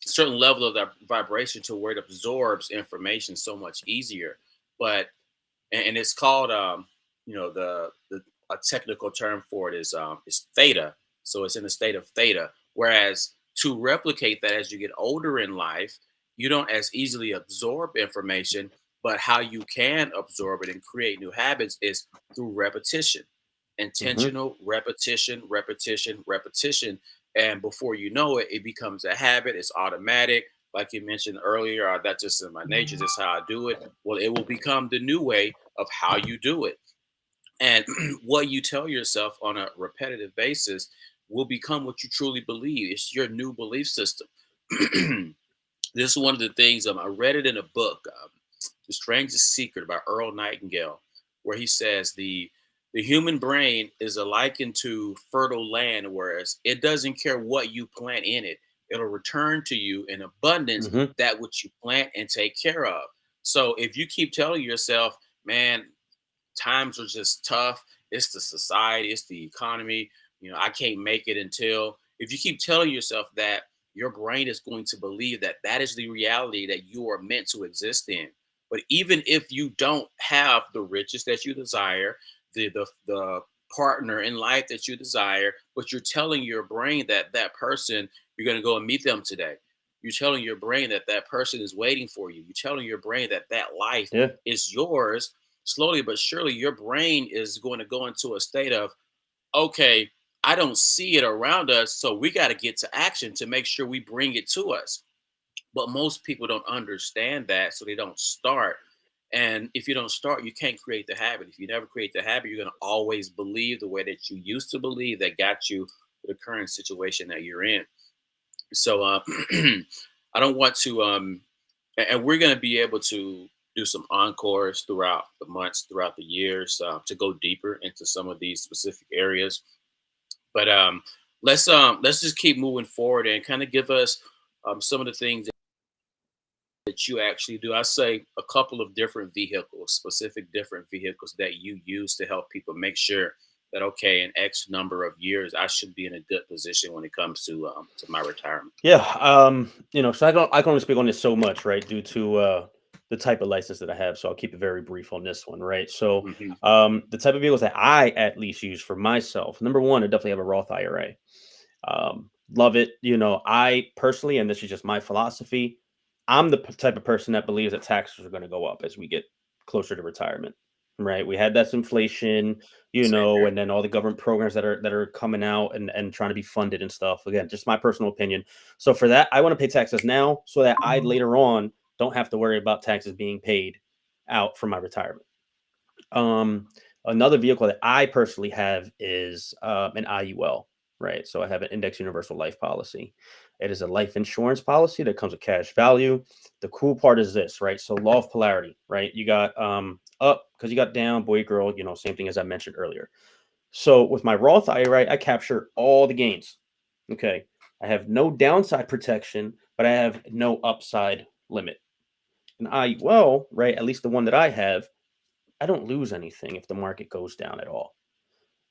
[SPEAKER 1] certain level of that vibration to where it absorbs information so much easier. But and it's called the a technical term for it is theta. So it's in a state of theta. Whereas to replicate that as you get older in life, you don't as easily absorb information, but how you can absorb it and create new habits is through repetition,
[SPEAKER 2] Hmm.
[SPEAKER 1] intentional repetition, repetition, repetition. And before you know it, it becomes a habit. It's automatic. Like you mentioned earlier, that's just in my nature. That's how I do it. Well, it will become the new way of how you do it. And what you tell yourself on a repetitive basis will become what you truly believe. It's your new belief system. This is one of the things I read it in a book, The Strangest Secret by Earl Nightingale, where he says the human brain is a likened to fertile land, whereas it doesn't care what you plant in it. It'll return to you in abundance
[SPEAKER 2] Hmm.
[SPEAKER 1] that which you plant and take care of. So if you keep telling yourself, man, times are just tough. It's the society, it's the economy. I can't make it until. If you keep telling yourself that, your brain is going to believe that that is the reality that you are meant to exist in. But even if you don't have the riches that you desire, the partner in life that you desire, but you're telling your brain that that person, you're going to go and meet them today. You're telling your brain that that person is waiting for you. You're telling your brain that that life
[SPEAKER 2] Yeah.
[SPEAKER 1] is yours. Slowly but surely, your brain is going to go into a state of, okay, I don't see it around us, so we got to get to action to make sure we bring it to us. But most people don't understand that, so they don't start. And if you don't start, you can't create the habit. If you never create the habit, you're going to always believe the way that you used to believe that got you to the current situation that you're in. So I don't want to, and we're going to be able to do some encores throughout the months, throughout the years, to go deeper into some of these specific areas. But let's just keep moving forward and kind of give us some of the things that you actually do. I say a couple of different vehicles, specific different vehicles that you use to help people make sure that, okay, in X number of years, I should be in a good position when it comes to my retirement.
[SPEAKER 2] Yeah. So I can only speak on this so much, right? Due to the type of license that I have. So I'll keep it very brief on this one, right? So
[SPEAKER 1] Hmm.
[SPEAKER 2] the type of vehicles that I at least use for myself, number one, I definitely have a Roth IRA. Love it. I personally, and this is just my philosophy, I'm the type of person that believes that taxes are going to go up as we get closer to retirement. Right. We had that inflation,
[SPEAKER 1] Same here.
[SPEAKER 2] and then all the government programs that are coming out and trying to be funded and stuff. Again, just my personal opinion. So for that, I want to pay taxes now so that I later on don't have to worry about taxes being paid out for my retirement. Um, Another vehicle that I personally have is an IUL, right? So I have an index universal life policy. It is a life insurance policy that comes with cash value. The cool part is this, right? So law of polarity, right? You got up because you got down, boy, girl, same thing as I mentioned earlier. So with my Roth IRA, I capture all the gains. Okay. I have no downside protection, but I have no upside limit. And IUL, right? At least the one that I have, I don't lose anything if the market goes down at all,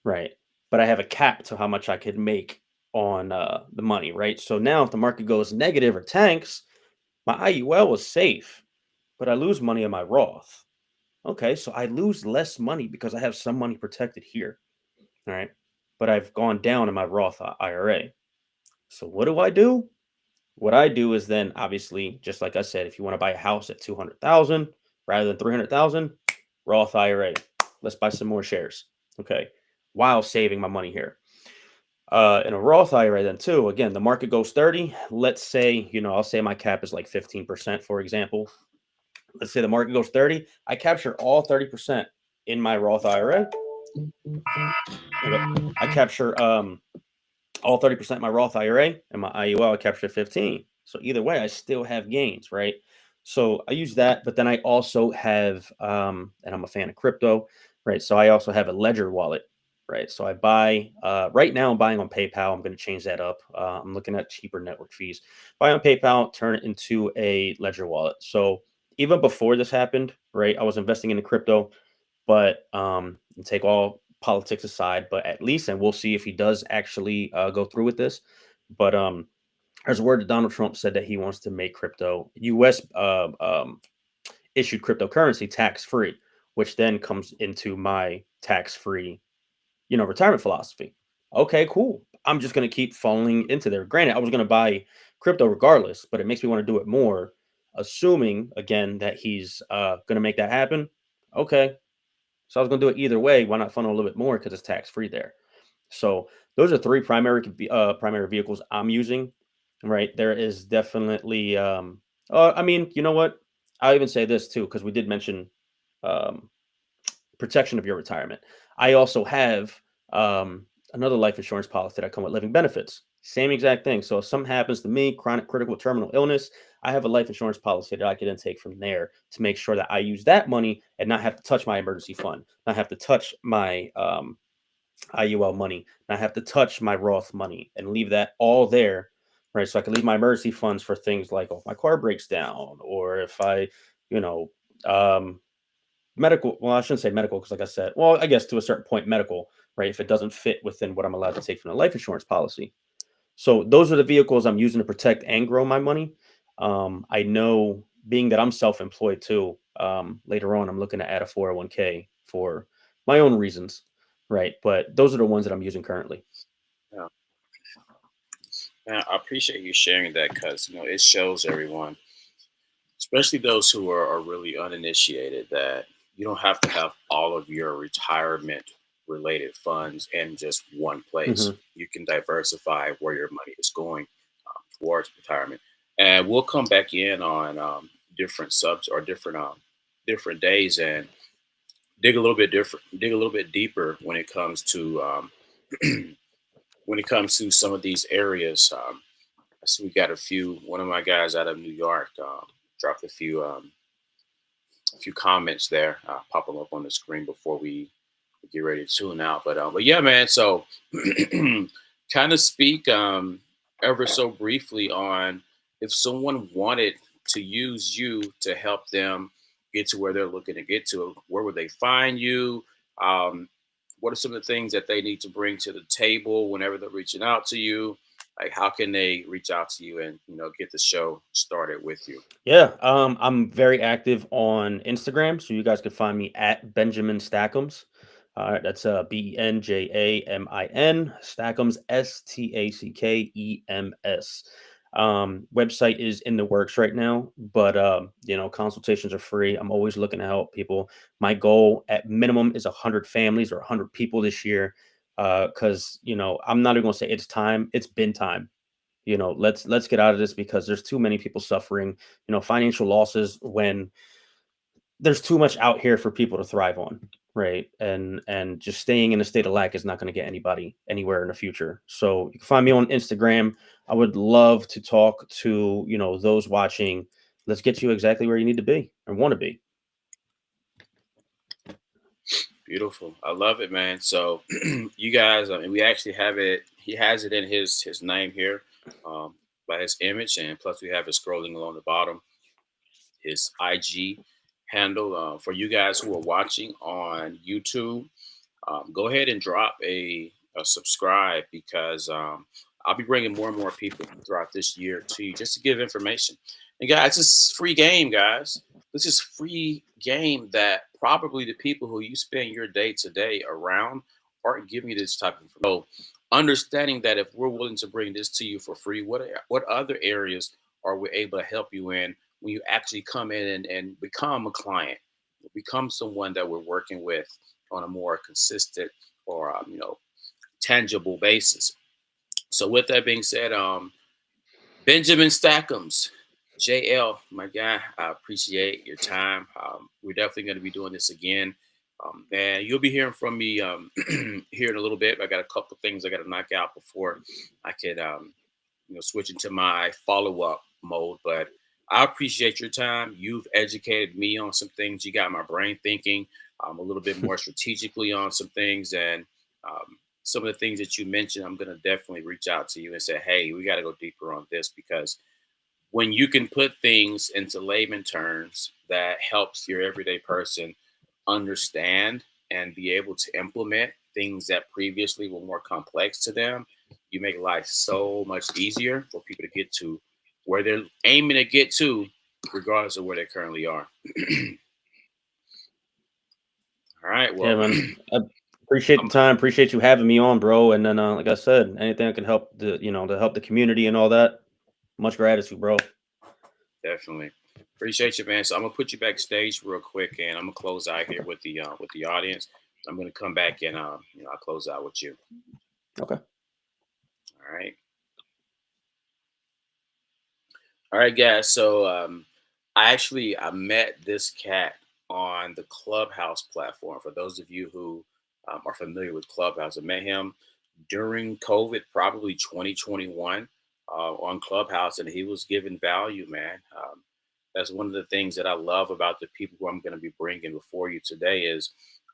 [SPEAKER 2] right? But I have a cap to how much I could make on the money, right? So now if the market goes negative or tanks, my IUL is safe, but I lose money on my Roth. Okay, so I lose less money because I have some money protected here, all right? But I've gone down in my Roth IRA. So what do I do? What I do is then obviously, just like I said, if you want to buy a house at 200,000 rather than 300,000, Roth IRA. Let's buy some more shares. Okay. While saving my money here. In a Roth IRA, then too, again, the market goes 30. Let's say, I'll say my cap is like 15%, for example. Let's say the market goes 30. I capture all 30% in my Roth IRA. Okay. I capture all 30% my Roth IRA and my IUL, I capture 15. So either way, I still have gains, right? So I use that, but then I also have, and I'm a fan of crypto, right? So I also have a Ledger wallet, right? So I buy, right now I'm buying on PayPal. I'm going to change that up. I'm looking at cheaper network fees. Buy on PayPal, turn it into a Ledger wallet. So even before this happened, right, I was investing in the crypto, but take all politics aside, but at least, and we'll see if he does actually go through with this. But there's a word that Donald Trump said that he wants to make crypto U.S. Issued cryptocurrency tax free, which then comes into my tax free, retirement philosophy. Okay, cool. I'm just going to keep falling into there. Granted, I was going to buy crypto regardless, but it makes me want to do it more, assuming again that he's going to make that happen. Okay, so I was going to do it either way. Why not funnel a little bit more because it's tax free there? So those are three primary vehicles I'm using. Right, there is definitely. I mean, you know what? I'll even say this too because we did mention um, protection of your retirement. I also have another life insurance policy that come with living benefits. Same exact thing. So if something happens to me, chronic, critical, terminal illness, I have a life insurance policy that I can then take from there to make sure that I use that money and not have to touch my emergency fund, not have to touch my IUL money, not have to touch my Roth money, and leave that all there, right? So I can leave my emergency funds for things like if my car breaks down or if I, you know, um, medical. Well, I shouldn't say medical because, like I said, well, I guess to a certain point, medical, right? If it doesn't fit within what I'm allowed to take from the life insurance policy. So those are the vehicles I'm using to protect and grow my money. I know, being that I'm self-employed too, later on I'm looking to add a 401k for my own reasons, right? But those are the ones that I'm using currently.
[SPEAKER 1] Yeah. I appreciate you sharing that because it shows everyone, especially those who are really uninitiated, that you don't have to have all of your retirement related funds in just one place.
[SPEAKER 2] Hmm.
[SPEAKER 1] You can diversify where your money is going towards retirement. And we'll come back in on different subs or different days and dig a little bit deeper when it comes to when it comes to some of these areas. I see we got a few. One of my guys out of New York dropped a few comments there. Pop them up on the screen before we get ready to tune out. But yeah, man. So kind of speak ever so briefly on if someone wanted to use you to help them get to where they're looking to get to, where would they find you? Um, what are some of the things that they need to bring to the table whenever they're reaching out to you? Like, how can they reach out to you and get the show started with you?
[SPEAKER 2] Yeah, I'm very active on Instagram, so you guys can find me at Benjamin Stackums. That's Benjamin Stackums, Stackems. Website is in the works right now, but consultations are free. I'm always looking to help people. My goal at minimum is 100 families or 100 people this year, because I'm not even gonna say it's time. It's been time. Let's get out of this because there's too many people suffering, financial losses when there's too much out here for people to thrive on, right? And just staying in a state of lack is not going to get anybody anywhere in the future. So you can find me on Instagram. I would love to talk to those watching. Let's get you exactly where you need to be and want to be.
[SPEAKER 1] Beautiful. I love it, man. So you guys, I mean, we actually have it. He has it in his name here, by his image, and plus we have it scrolling along the bottom. His IG handle. For you guys who are watching on YouTube, go ahead and drop a subscribe because I'll be bringing more and more people throughout this year to you just to give information. And guys, this is free game, guys. This is free game that probably the people who you spend your day to day around aren't giving you this type of information. So understanding that if we're willing to bring this to you for free, what other areas are we able to help you in when you actually come in and become a client, become someone that we're working with on a more consistent or tangible basis. So with that being said, Benjamin Stackums, JL, my guy, I appreciate your time. We're definitely going to be doing this again. And you'll be hearing from me here in a little bit. I got a couple of things I got to knock out before I could, switch into my follow up mode. But I appreciate your time. You've educated me on some things. You got my brain thinking a little bit more strategically on some things. And some of the things that you mentioned, I'm going to definitely reach out to you and say, hey, we got to go deeper on this, because when you can put things into layman terms that helps your everyday person understand and be able to implement things that previously were more complex to them, you make life so much easier for people to get to where they're aiming to get to, regardless of where they currently are. All right.
[SPEAKER 2] Yeah,
[SPEAKER 1] Well,
[SPEAKER 2] man. I appreciate the
[SPEAKER 1] I'm
[SPEAKER 2] time. Appreciate you having me on, bro. And then, like I said, anything that can help to help the community and all that. Much gratitude, bro.
[SPEAKER 1] definitely appreciate you, man. So I'm gonna put you backstage real quick, and I'm gonna close out here
[SPEAKER 2] Okay.
[SPEAKER 1] with the audience. I'm gonna come back and I'll close out with you.
[SPEAKER 2] Okay.
[SPEAKER 1] All right. All right, guys. So I met this cat on the Clubhouse platform. For those of you who are familiar with Clubhouse, I met him during COVID, probably 2021, on Clubhouse, and he was giving value, man. That's one of the things that I love about the people who I'm going to be bringing before you today is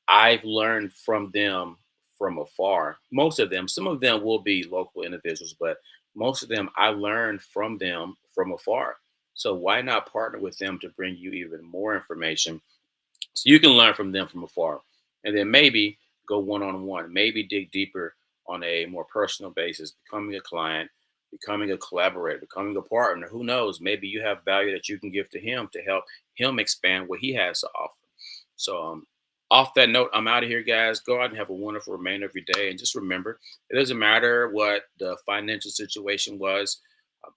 [SPEAKER 1] I've learned from them from afar. Most of them, some of them will be local individuals, but most of them I learned from them from afar. So why not partner with them to bring you even more information so you can learn from them from afar, and then maybe go one on one, maybe dig deeper on a more personal basis, becoming a client, becoming a collaborator, becoming a partner. Who knows? Maybe you have value that you can give to him to help him expand what he has to offer. So, off that note, I'm out of here, guys. Go out and have a wonderful remainder of your day. And just remember, it doesn't matter what the financial situation was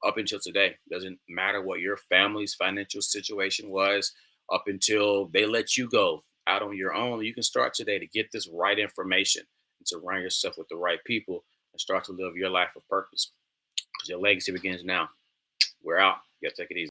[SPEAKER 1] up until today. It doesn't matter what your family's financial situation was up until they let you go out on your own. You can start today to get this right information and surround yourself with the right people and start to live your life of purpose, because your legacy begins now. We're out. You got to take it easy.